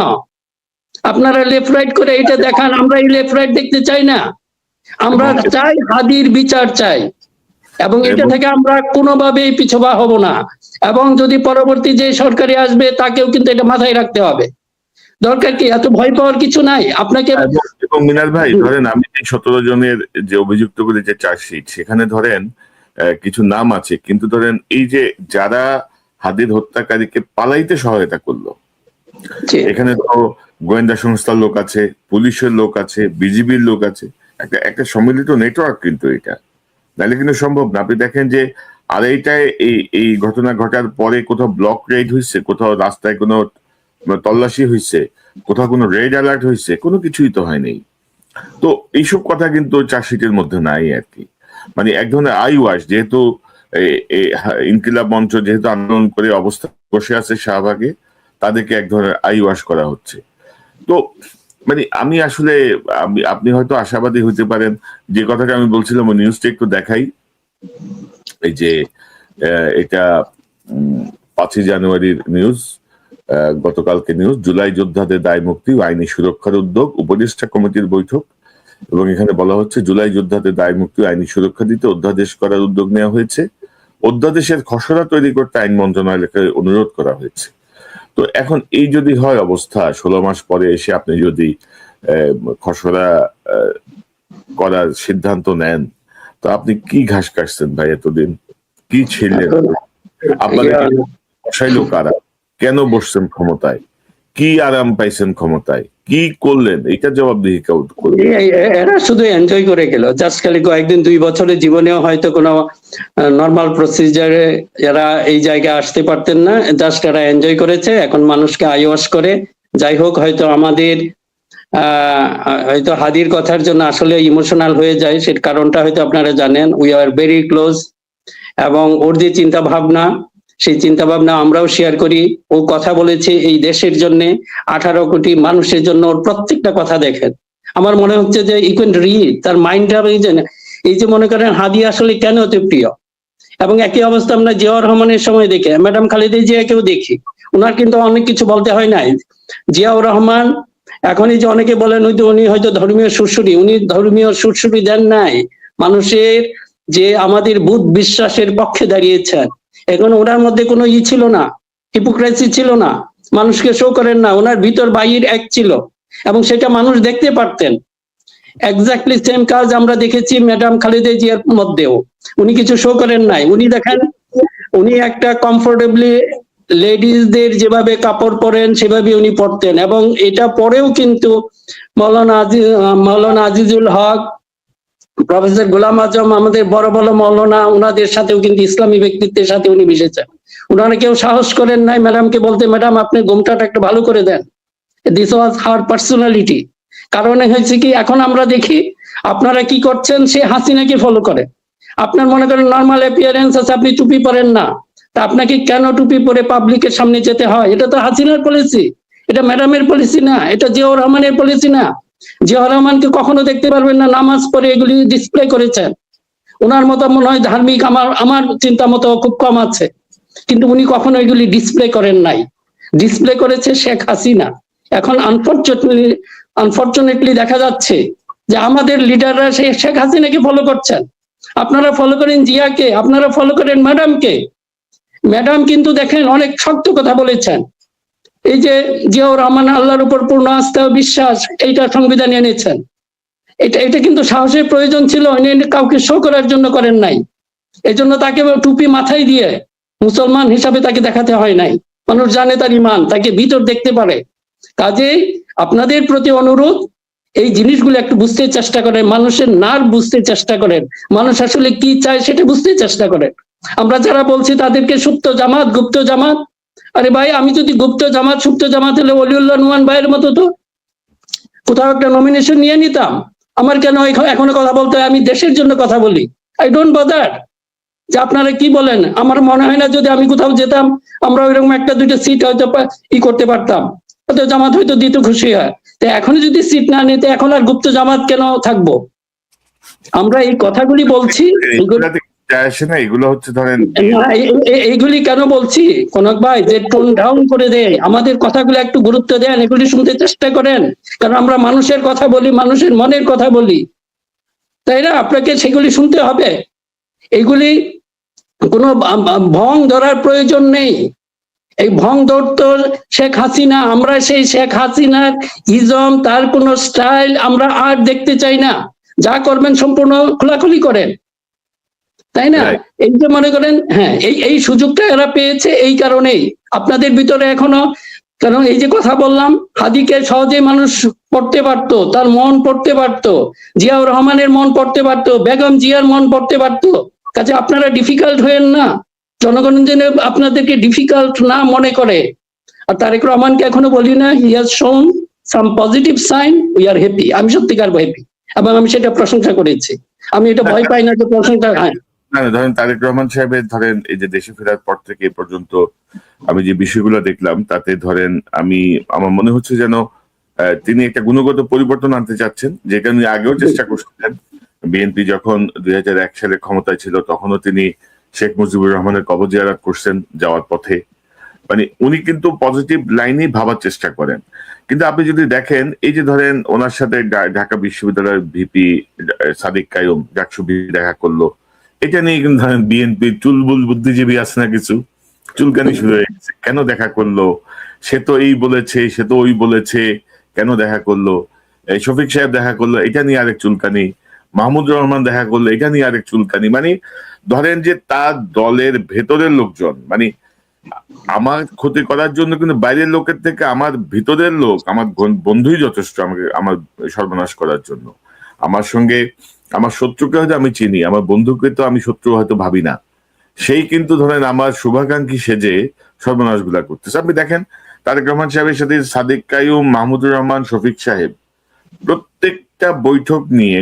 আপনারা লেফট রাইট করে এটা দেখান, আমরা এই লেফট রাইট দেখতে চাই না। আমরা চাই হাদির বিচার চাই, এবং এটা থেকে আমরা কোনোভাবেই পিছপা হব না। এবং যদি পরবর্তী যে সরকারি আসবে তাকেও কিন্তু এটা মাথায় রাখতে হবে। দরকার কি, এত ভয় পাওয়ার কিছু নাই আপনাকে। এবং মিনার ভাই ধরেন আমি এই 17 জনের যে অভিযুক্ত করে যে চার্জশিট, সেখানে ধরেন কিছু নাম আছে, কিন্তু ধরেন এই যে যারা হাদির হত্যাকারীকে পালাইতে সহায়তা করলো, এখানে তো গোয়েন্দা সংস্থার লোক আছে, পুলিশের লোক আছে, বিজিবির লোক আছে, একটা সম্মিলিত নেটওয়ার্ক কিন্তু এটা, নাহলে কিন্তু সম্ভব না। আপনি দেখেন যে আড়াইটায় এই ঘটনা ঘটার পরে কোথাও ব্লক রেড হয়েছে, কোথাও রাস্তায় কোনো তল্লাশি হয়েছে, কোথাও কোনো রেড অ্যালার্ট হয়েছে, কোনো কিছুই তো হয়নি। তো এইসব কথা কিন্তু চার্জশিটের মধ্যে নাই আর কি। মানে এক ধরনের আই ওয়াশ, যেহেতু ইনকিলাব মঞ্চ যেহেতু আন্দোলন করে অবস্থা বসে আছে শাহবাগে, তাদেরকে এক ধরনের আই ওয়াশ করা হচ্ছে। তো মানে আমি আসলে আপনি হয়তো আশাবাদী হতে পারেন, যে কথাটা আমি বলছিলাম ওই নিউজটা একটু দেখাই। এই যে এটা 5ই জানুয়ারির নিউজ, গতকালকে নিউজ, জুলাই যোদ্ধাদের দায় মুক্তি ও আইনি সুরক্ষার উদ্যোগ, উপদেষ্টা কমিটির বৈঠক। এবং এখানে বলা হচ্ছে জুলাই যোদ্ধাদের দায় মুক্তি ও আইনি সুরক্ষা দিতে অধ্যাদেশ করার উদ্যোগ নেওয়া হয়েছে। অধ্যাদেশের খসড়া তৈরি করতে আইন মন্ত্রণালয়কে অনুরোধ করা হয়েছে। তো এখন এই যদি হয় অবস্থা, 16 মাস পরে এসে আপনি যদি খসড়া করার সিদ্ধান্ত নেন, তো আপনি কি ঘাস কাটছেন ভাই এতদিন? কি ছিলেন? এখন আপনাদের ইয়া, বসাইলো কারা? কেন বসছেন ক্ষমতায়? কি আরাম পাইছেন ক্ষমতায়? কি করলেন? এটা জবাবদিহি কেউ করবে। এরা শুধু এনজয় করে গেল, জাস্ট খালি কয়েকদিন 2 বছরের জীবনেও হয়তো কোনো নর্মাল প্রসিজারে এরা এই জায়গায় আসতে পারতেন না, জাস্ট এরা এনজয় করেছে, এখন মানুষকে আইওয়াশ করে। যাই হোক, হয়তো আমাদের হয়তো হাদির কথার জন্য আসলে ইমোশনাল হয়ে যায়, সের কারণটা হয়তো আপনারা জানেন, উই আর ভেরি ক্লোজ। এবং ওর যে চিন্তা ভাবনা, সেই চিন্তা ভাবনা আমরাও শেয়ার করি। ও কথা বলেছে এই দেশের জন্য, 18 কোটি মানুষের জন্য, ওর প্রত্যেকটা কথা দেখেন। আমার মনে হচ্ছে যে ইউ ক্যান রিড তার মাইন্ডটা। এই যে মনে করেন হাদি আসলে কেন এত প্রিয়, এবং একই অবস্থা আমরা জিয়াউর রহমানের সময় দেখে ম্যাডাম খালেদা জিয়াকেও দেখি, ওনার কিন্তু অনেক কিছু বলতে হয় নাই। জিয়াউর রহমান, এখন এই যে অনেকে বলেন উনি হয়তো ধর্মীয় সুরসুরি, উনি ধর্মীয় সুরসুরি দেন নাই, মানুষের যে আমাদের বুধ বিশ্বাসের পক্ষে দাঁড়িয়েছেন। এখন ওনার মধ্যে কোনো ছিল না, হিপোক্রেসি ছিল না, মানুষকে শো করেন না, ওনার ভিতর বাহির এক ছিল, এবং সেটা মানুষ দেখতে পারতেন। এক্স্যাক্টলি সেম কাজ আমরা দেখেছি ম্যাডাম খালেদা জিয়ার মধ্যেও। উনি কিছু শো করেন নাই, উনি দেখেন, উনি একটা কমফোর্টেবলি লেডিসদের যেভাবে কাপড় পরেন সেভাবে উনি পরতেন, এবং এটা পরেও কিন্তু মৌলানা আজিজুল হক, প্রফেসর গোলাম আজম, আমাদের বড় বড় মৌলানা, ওনাদের সাথেও কিন্তু ইসলামী ব্যক্তিত্বের সাথে উনি মিশেছেন। ওনারা কেউ সাহস করেন নাই ম্যাডামকে বলতে, ম্যাডাম আপনি ঘুমটাটা একটু ভালো করে দেন। This was her personality. কারণে হয়েছে কি, এখন আমরা দেখি আপনারা কি করছেন, সে হাসিনাকে ফলো করে। আপনার মনে করেন নর্মাল অ্যাপিয়ারেন্স আছে, আপনি টুপি পরেন না, তা আপনাকে কেন টুপি পরে পাবলিকের সামনে যেতে হয়? এটা তো হাসিনার পলিসি, এটা ম্যাডামের পলিসি না, এটা জিয়াউর রহমানের পলিসি না। জিয়াউর রহমানকে কখনো দেখতে পারবেন না নামাজ পড়ে এগুলি ডিসপ্লে করেছেন। ওনার মতো মনে হয় ধার্মিক আমার চিন্তা মতো খুব কম আছে, কিন্তু উনি কখনো এগুলি ডিসপ্লে করেন নাই। ডিসপ্লে করেছে শেখ হাসিনা। এখন আনফরচুনেটলি দেখা যাচ্ছে যে আমাদের লিডাররা সেই শেখ হাসিনাকে ফলো করছেন। আপনারা ফলো করেন জিয়াকে, আপনারা ফলো করেন ম্যাডামকে। ম্যাডাম কিন্তু দেখেন অনেক শক্ত কথা বলেছেন। এই যে জিয়াউর রহমান আল্লাহর উপর পূর্ণ আস্থা ও বিশ্বাস, এইটা সংবিধানে এনেছেন। এটা কিন্তু সাহসের প্রয়োজন ছিল, কাউকে শো করার জন্য করেন নাই। এজন্য তাকে টুপি মাথায় দিয়ে মুসলমান হিসাবে তাকে দেখাতে হয় নাই। মানুষ জানে তার ইমান, তাকে ভিতর দেখতে পারে। কাজেই আপনাদের প্রতি অনুরোধ, এই জিনিসগুলো একটু বুঝতে চেষ্টা করেন, মানুষের নার্ভ বুঝতে চেষ্টা করেন, মানুষ আসলে কি চায় সেটা বুঝতে চেষ্টা করেন। আমরা যারা বলছি তাদেরকে সুপ্ত জামাত, গুপ্ত জামাত, আরে ভাই আমি যদি গুপ্ত জামাত সুপ্ত জামাত হলে ওলিউল্লাহ নুমান ভাইয়ের মতো তো কোথাও একটা নমিনেশন নিয়ে নিতাম। আমার কেন এখনো কথা বলতে হয়? আমি দেশের জন্য কথা বলি, আই ডোন্ট বদার যে আপনারা কি বলেন। আমার মনে হয় না যদি আমি কোথাও যেতাম আমরা ওইরকম একটা দুইটা সিট হয়তো করতে পারতাম, হয়তো জামাত হয়তো দিতে খুশি হয়। তো এখন যদি সিট না নিতে, এখন আর গুপ্ত জামাত কেন থাকবো? আমরা এই কথাগুলি বলছি, আসে না, এগুলো হচ্ছে ধরেন এইগুলি কেন বলছি কনক ভাই, যে টোন ডাউন করে দেয়, আমাদের কথাগুলো একটু গুরুত্ব দেন, এগুলি শুনতে চেষ্টা করেন, কারণ আমরা মানুষের কথা বলি, মানুষের মনের কথা বলি, তাই না? আপনাকে সেগুলি শুনতে হবে। এইগুলি কোনো ভং ধরার প্রয়োজন নেই। এই ভং ধরতো শেখ হাসিনা, আমরা সেই শেখ হাসিনার ইজম, তার কোন স্টাইল আমরা আর দেখতে চাই না। যা করবেন সম্পূর্ণ খোলাখুলি করেন, তাই না? এই যে মনে করেন, হ্যাঁ, এই সুযোগটা এরা পেয়েছে এই কারণেই। আপনাদের ভিতরে এখনো, কারণ এই যে কথা বললাম, হাদিকে সহজে মানুষ পড়তে পারতো, তার মন পড়তে পারতো, জিয়াউর রহমানের মন পড়তে পারতো, বেগম জিয়ার মন পড়তে পারতো। কাজে আপনারা ডিফিকাল্ট হয়েন না, জনগণ যেন আপনাদেরকে ডিফিকাল্ট না মনে করে। আর তারেক রহমানকে এখনো বলি না, he has shown some positive sign, we are happy. আমি সত্যিকার হ্যাপি, এবং আমি সেটা প্রশংসা করেছি। আমি এটা ভয় পাই না যে প্রশংসা। না, ধরেন তারেক রহমান সাহেবের ধরেন এই যে দেশে ফেরার পর থেকে এ পর্যন্ত আমি যে বিষয়গুলো দেখলাম, তাতে ধরেন আমার মনে হচ্ছে যেন তিনি একটা গুণগত পরিবর্তন আনতে চাচ্ছেন, যেটা উনি আগেও চেষ্টা করছিলেন। বিএনপি যখন 2001 সালে ক্ষমতায় ছিল, তখনও তিনি শেখ মুজিবুর রহমানের কবর জিয়ারত করছেন যাওয়ার পথে। মানে উনি কিন্তু পজিটিভ লাইনেই ভাবার চেষ্টা করেন। কিন্তু আপনি যদি দেখেন, এই যে ধরেন ওনার সাথে ঢাকা বিশ্ববিদ্যালয়ের ভিপি সাদিক কায়ুম ডাকসু দেখা করলো, এটা নিয়ে কিন্তু ধরেন বিএনপির চুলবুল বুদ্ধিজীবী আছে না, কিছু চুলকানি শুরু হয়ে গেছে। কেন দেখা করলো? সে তো এই বলেছে, সে তো ওই বলেছে, কেন দেখা করলো? শফিক সাহেব দেখা করলো, এটা নিয়ে আরেক চুলকানি। মাহমুদুর রহমান দেখা করলো, এটা নিয়ে আরেক চুলকানি। মানে ধরেন যে তার দলের ভেতরের লোকজন, মানে আমার ক্ষতি করার জন্য কিন্তু বাইরের লোকের থেকে আমার ভিতরের লোক, আমার বন্ধুই যথেষ্ট আমাকে, আমার সর্বনাশ করার জন্য। আমার সঙ্গে আমার শত্রুকে হয়তো আমি চিনি, আমার বন্ধুকে তো আমি শত্রু হয়তো ভাবি না, সেই কিন্তু ধরেন আমার শুভাকাঙ্ক্ষী সেজে সর্বনাশ গুলা করতেছে। আপনি দেখেন তারেক রহমান সাহেবের সাথে সাদিক কাইয়ুম, মাহমুদুর রহমান, শফিক সাহেব প্রত্যেকটা বৈঠক নিয়ে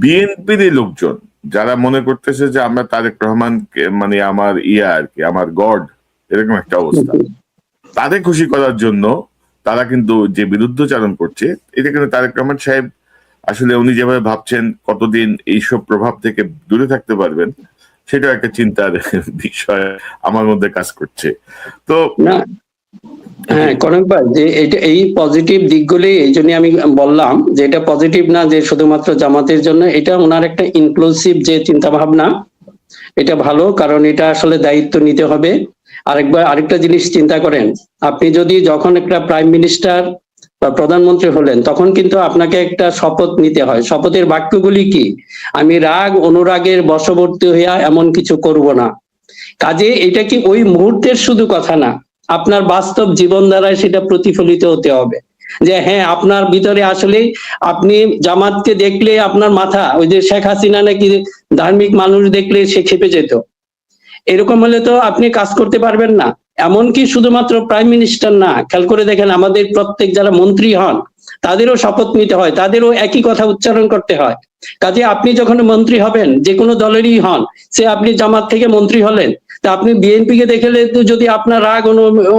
বিএনপির লোকজন যারা মনে করতেছে যে আমরা তারেক রহমান মানে আমার আর কি, আমার গড, এরকম একটা অবস্থা, তাদের খুশি করার জন্য তারা কিন্তু যে বিরুদ্ধচারণ করছে, এটা কিন্তু তারেক রহমান সাহেব আসলে উনি যেভাবে ভাবছেন কতদিন এইসব প্রভাব থেকে দূরে থাকতে পারবেন, সেটা একটা চিন্তার বিষয় আমার মধ্যে কাজ করছে। তো না, হ্যাঁ কনক ভাই, যে এটা এই পজিটিভ দিকগুলি এই জন্য আমি বললাম যে এটা পজিটিভ না যে শুধুমাত্র জামাতের জন্য, এটা ওনার একটা ইনক্লুসিভ যে চিন্তা ভাবনা, এটা ভালো, কারণ এটা আসলে দায়িত্ব নিতে হবে। আরেকটা জিনিস চিন্তা করেন, আপনি যদি যখন একটা প্রাইম মিনিস্টার বা প্রধানমন্ত্রী হলেন, তখন কিন্তু আপনাকে একটা শপথ নিতে হয়। শপথের বাক্যগুলি কি? আমি রাগ অনুরাগের বশবর্তী হইয়া এমন কিছু করব না। কাজে এটা কি ওই মুহূর্তের শুধু কথা না, আপনার বাস্তব জীবন দ্বারা সেটা প্রতিফলিত হতে হবে। যে হ্যাঁ, আপনার ভিতরে আসলে আপনি জামাতকে দেখলে আপনার মাথা, ওই যে শেখ হাসিনা নাকি ধার্মিক মানুষ দেখলে সে খেপে যেত, এরকম হলে তো আপনি কাজ করতে পারবেন না। এমনকি শুধুমাত্র প্রাইম মিনিস্টার না, খেয়াল করে দেখেন আমাদের প্রত্যেক যারা মন্ত্রী হন তাদেরও শপথ নিতে হয়, তাদেরও একই কথা উচ্চারণ করতে হয়। কাজে আপনি যখন মন্ত্রী হবেন, যে কোনো দলেরই হন, সে আপনি জামাত থেকে মন্ত্রী হলেন, তা আপনি বিএনপি কে দেখলে তো যদি আপনার রাগ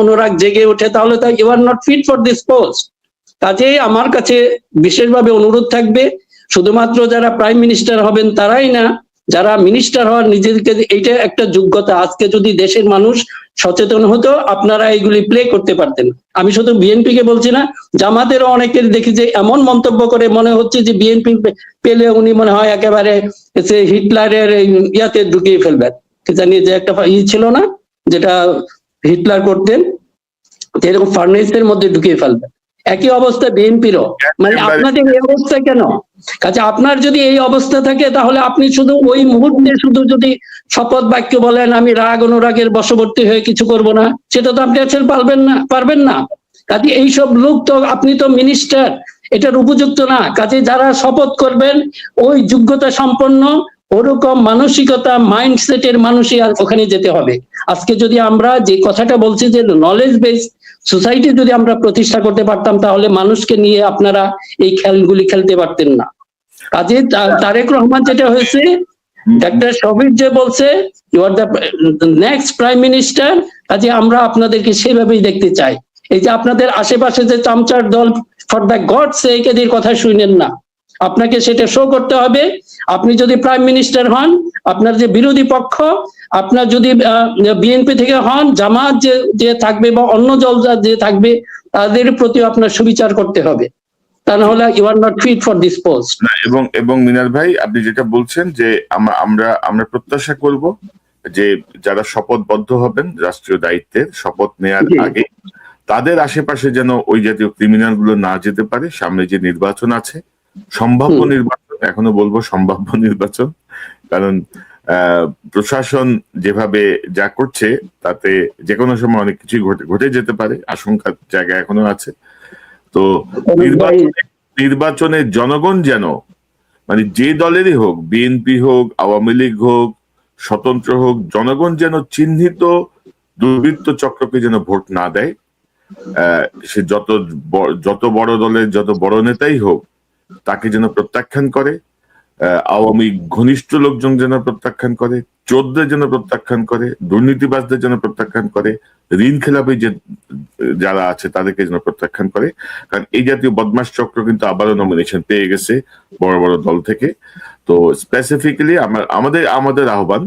অনুরাগ জেগে ওঠে, তাহলে তো you are not fit for this post. কাজেই আমার কাছে বিশেষভাবে অনুরোধ থাকবে, শুধুমাত্র যারা প্রাইম মিনিস্টার হবেন তারাই না, যারা মিনিস্টার হওয়ার নিজেদেরকে, এইটা একটা যোগ্যতা। আজকে যদি দেশের মানুষ সচেতন হতো, আপনারা এগুলি প্লে করতে পারতেন। আমি শুধু বিএনপি কে বলছি না, জামাতেরও অনেকের দেখি যে এমন মন্তব্য করে, মনে হচ্ছে যে বিএনপি পেলে উনি মনে হয় একেবারে হিটলারের ইয়াতে ঢুকিয়ে ফেলবেন। জানি যে একটা ছিল না, যেটা হিটলার করতেন, এরকম ফার্নেসের মধ্যে ঢুকিয়ে ফেলবেন। একই অবস্থা বিএনপিরও। মানে আপনাদের এই অবস্থা কেন? কাজে আপনার যদি এই অবস্থা থাকে, তাহলে আপনি শুধু ওই মুহূর্তে শুধু যদি শপথ বাক্য বলেন আমি রাগ অনুরাগের বশবর্তী হয়ে কিছু করব না, সেটা তো আপনি আছেন পারবেন না। কাজে এইসব লোক তো, আপনি তো মিনিস্টার, এটার উপযুক্ত না। কাজে যারা শপথ করবেন ওই যোগ্যতা সম্পন্ন, ওরকম মানসিকতা মাইন্ডসেটের মানুষই ওখানে যেতে হবে। আজকে যদি আমরা যে কথাটা বলছি যে নলেজ বেস সোসাইটি যদি আমরা প্রতিষ্ঠা করতে পারতাম, তাহলে মানুষকে নিয়ে আপনারা এই খেলগুলি খেলতে পারতেন না। কাজে তারেক রহমান যেটা হয়েছে, ডাক্তার শফিক যে বলছে you are the next prime minister, কাজে আমরা আপনাদেরকে সেভাবেই দেখতে চাই। এই যে আপনাদের আশেপাশে যে চামচার দল, ফর দ্য গড সেক এদের কথা শুনেন না, আপনাকে সেটা শো করতে হবে। আপনি যদি প্রাইম মিনিস্টার হন, আপনার যে বিরোধী পক্ষ, আপনার যদি বিএনপি থেকে হন, জামাত যে থাকবে বা অন্য দল যে থাকবে, তাদের প্রতি আপনার সুবিচার করতে হবে, তা না হলে you are not fit for this post. এবং মিনার ভাই, আপনি যেটা বলছেন যে আমরা প্রত্যাশা করব যে যারা শপথবদ্ধ হবেন রাষ্ট্রীয় দায়িত্বের শপথ নেয়ার আগে, তাদের আশেপাশে যেন ওই জাতীয় ক্রিমিনাল গুলো না যেতে পারে। সামনে যে নির্বাচন আছে, সম্ভাব্য নির্বাচন, এখনো বলবো সম্ভাব্য নির্বাচন, কারণ প্রশাসন যেভাবে যা করছে তাতে যে কোনো সময় অনেক কিছুই ঘটে যেতে পারে, আশঙ্কার জায়গা এখনো আছে। তো নির্বাচনে জনগণ যেন, মানে যে দলেরই হোক, বিএনপি হোক, আওয়ামী লীগ হোক, স্বতন্ত্র হোক, জনগণ যেন চিহ্নিত দুর্বৃত্ত চক্রকে যেন ভোট না দেয়। সে যত বড় দলের যত বড় নেতাই হোক, তাকে যেন প্রত্যাখ্যান করে। আওয়ামী ঘনিষ্ঠ লোকজন যেন প্রত্যাখ্যান করে, চোরদের যেন প্রত্যাখ্যান করে, দুর্নীতিবাজদের যেন প্রত্যাখ্যান করে, ঋণ খেলাপি যারা আছে তাদেরকে যেন প্রত্যাখ্যান করে। কারণ এই জাতীয় বদমাশ চক্র কিন্তু আবারও নমিনেশন পেয়ে গেছে বড় বড় দল থেকে। তো স্পেসিফিক্যালি আমাদের আহ্বান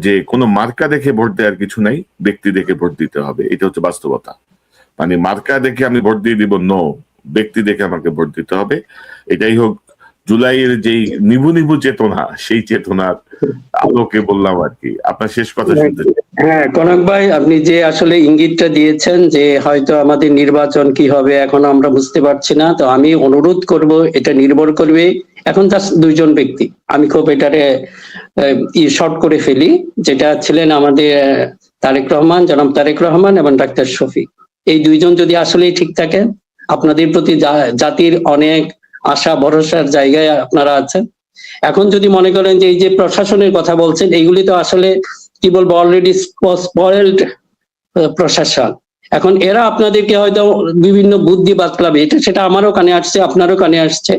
যে কোনো মার্কা দেখে ভোট দেওয়ার কিছু নাই, ব্যক্তি দেখে ভোট দিতে হবে। এটা হচ্ছে বাস্তবতা। মানে মার্কা দেখে আমি ভোট দিয়ে দিব, নো, ব্যক্তি দেখে আমাকে ভোট দিতে হবে। এটাই হোক জুলাইয়ের যেই নিভু নিভু চেতনা, সেই চেতনার আলোকে বললাম আর কি। আপনার শেষ কথা শুনতে চাই। হ্যাঁ, কনক ভাই, আপনি যে আসলে ইঙ্গিতটা দিয়েছেন যে হয়তো আমাদের নির্বাচন কি হবে এখন আমরা বুঝতে পারছি না, তো আমি অনুরোধ করব, এটা নির্ভর করবে এখন জাস্ট দুইজন ব্যক্তি। আমি খুব এটারে শর্ট করে ফেলি, যেটা ছিলেন আমাদের তারেক রহমান, জনাব তারেক রহমান এবং ডাক্তার শফিক। এই দুইজন যদি আসলেই ঠিক থাকে, আপনাদের প্রতি জাতির অনেক আশা ভরসার জায়গায় আপনারা আছেন। এখন যদি মনে করেন যে এই যে প্রশাসনের কথা বলছেন, এইগুলি তো আসলে কি বলবো অলরেডি স্পয়েলড প্রশাসন। এখন এরা আপনাদেরকে হয়তো বিভিন্ন বুদ্ধি বাতলাবে, এটা সেটা আমারও কানে আসছে, আপনারও কানে আসছে,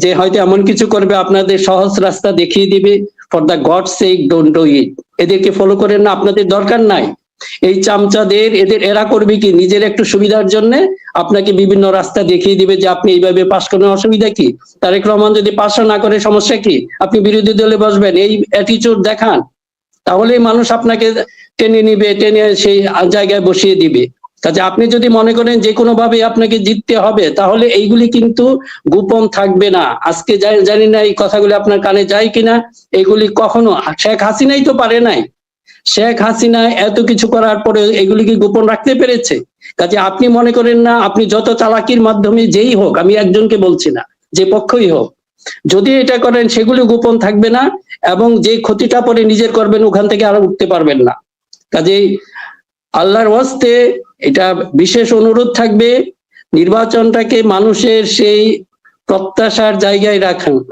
যে হয়তো এমন কিছু করবে, আপনাদের সহজ রাস্তা দেখিয়ে দিবে, for the God sake don't do it, এদেরকে ফলো করেন না, আপনাদের দরকার নাই। এই চামচাদের এরা করবে কি, নিজের একটু সুবিধার জন্য আপনাকে বিভিন্ন রাস্তা দেখিয়ে দিবে যে আপনি এইভাবে পাশ করেন, অসুবিধা কি? তারেক রহমান যদি পাশও না করে সমস্যা কি? আপনি বিরোধী দলে বসবেন, এই অ্যাটিটিউড দেখান, তাহলে মানুষ আপনাকে টেনে নিবে, টেনে সেই জায়গায় বসিয়ে দিবে। কাজে আপনি যদি মনে করেন যে কোনো ভাবে আপনাকে জিততে হবে, তাহলে এইগুলি কিন্তু গোপন থাকবে না। আজকে জানি না এই কথাগুলি আপনার কানে যায় কিনা, এগুলি কখনো শেখ হাসিনাই তো পারে নাই। শেখ হাসিনা এত কিছু করার পরে এগুলি কি গোপন রাখতে পেরেছে? কাজে আপনি মনে করেন না, আপনি যত চালাকির মাধ্যমে যেই হোক, আমি একজনকে বলছি না, যে পক্ষই হোক, যদি এটা করেন সেগুলি গোপন থাকবে না, এবং যে ক্ষতিটা পরে নিজের করবেন ওখান থেকে আর উঠতে পারবেন না। কাজেই আল্লাহর ওয়াস্তে এটা বিশেষ অনুরোধ থাকবে, নির্বাচনটাকে মানুষের সেই প্রত্যাশার জায়গায়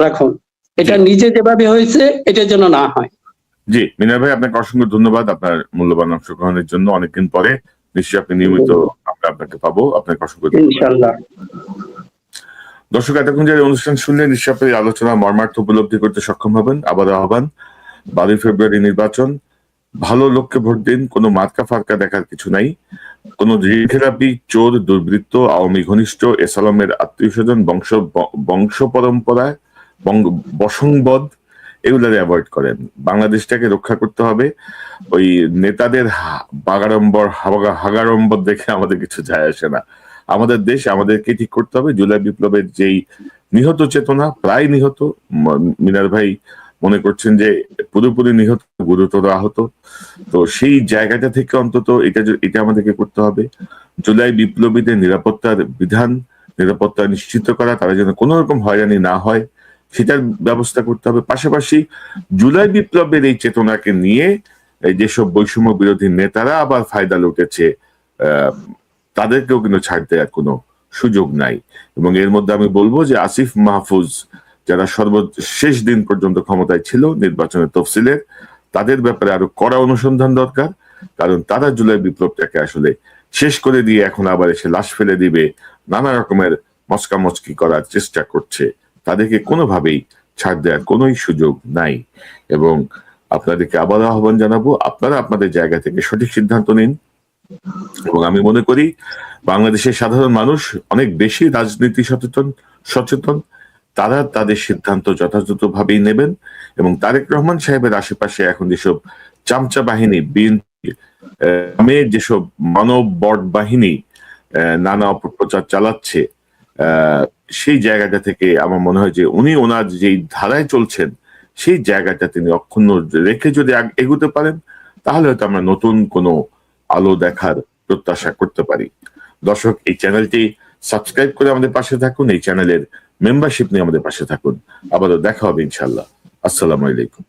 রাখুন। এটা নিজে যেভাবে হয়েছে এটা যেন না হয়। জি মিনার ভাই, আপনাকে অসংখ্য ধন্যবাদ আপনার মূল্যবান অংশগ্রহণের জন্য। অনেকদিন পরে নিশ্চয়ই আপনি নিয়মিত আমরা আপনাকে পাবো। আপনাকে অসংখ্য ধন্যবাদ। ইনশাআল্লাহ। দর্শক, এতক্ষণ যারা অনুষ্ঠান শুনলেন, নিশ্চয়ই আপনি আলোচনা মর্মার্থ উপলব্ধি করতে সক্ষম হবেন। আবার আহ্বান, 12 ফেব্রুয়ারি নির্বাচন, ভালো লোককে ভোট দিন, কোনো মার্কা ফার্কা দেখার কিছু নাই। কোন রিখেরাপি, চোর, দুর্বৃত্ত, আওয়ামী ঘনিষ্ঠ, এসালামের আত্মীয় স্বজন, বংশ পরম্পরায় বসংবদ, এগুলারে অ্যাভয়েড করেন। বাংলাদেশটাকে রক্ষা করতে হবে। ওই নেতাদের হাগাড়ম্বর দেখে আমাদের কিছু যায় আসে না। আমাদের দেশ আমাদেরকে ঠিক করতে হবে। জুলাই বিপ্লবের যেই নিহত চেতনা, প্রায় নিহত, মিনার ভাই মনে করছেন যে পুরোপুরি নিহত, গুরুতর আহত, তো সেই জায়গাটা থেকে অন্তত এটা আমাদেরকে করতে হবে। জুলাই বিপ্লবীদের নিরাপত্তা নিশ্চিত করা, তারা যেন কোনো রকম হয়রানি না হয় সেটার ব্যবস্থা করতে হবে। পাশাপাশি জুলাই বিপ্লবের এই চেতনাকে নিয়ে যেসব বৈষম্য বিরোধী নেতারা আবার ফায়দা লুটেছে, তাদেরকেও কিন্তু ছাড় দেওয়ার কোনো সুযোগ নাই। এবং এর মধ্যে আমি বলবো যে আসিফ মাহফুজ যারা সর্বশেষ দিন পর্যন্ত ক্ষমতায় ছিল নির্বাচনের তফসিলের, তাদের ব্যাপারে আরো কড়া অনুসন্ধান দরকার। কারণ তারা জুলাই বিপ্লবটাকে আসলে শেষ করে দিয়ে এখন আবার এসে লাশ ফেলে দিবে, নানা রকমের মস্কামস্কি করার চেষ্টা করছে। তাদেরকে কোনোভাবেই ছাড় দেওয়ার কোনোই সুযোগ নাই। এবং আপনাদেরকে আবার আহ্বান জানাবো, আপনারা আপনাদের জায়গা থেকে সঠিক সিদ্ধান্ত নিন। এবং আমি মনে করি বাংলাদেশের সাধারণ মানুষ অনেক বেশি রাজনীতি সচেতন। তারা তাদের সিদ্ধান্ত যথাযথভাবেই নেবেন। এবং তারেক রহমান সাহেবের আশেপাশে এখন যেসব চামচা বাহিনী, বিএনপি যেসব মানব বট বাহিনী নানা অপপ্রচার চালাচ্ছে, সেই জায়গাটা থেকে আমার মনে হয় যে উনি ওনার যেই ধারায় চলছেন সেই জায়গাটা তিনি অক্ষুণ্ণ রেখে যদি এগোতে পারেন, তাহলে হয়তো আমরা নতুন কোনো আলো দেখার প্রত্যাশা করতে পারি। দর্শক, এই চ্যানেলটি সাবস্ক্রাইব করে আমাদের পাশে থাকুন, এই চ্যানেলের মেম্বারশিপ নিয়ে আমাদের পাশে থাকুন। আবারও দেখা হবে ইনশাল্লাহ। আসসালামু আলাইকুম।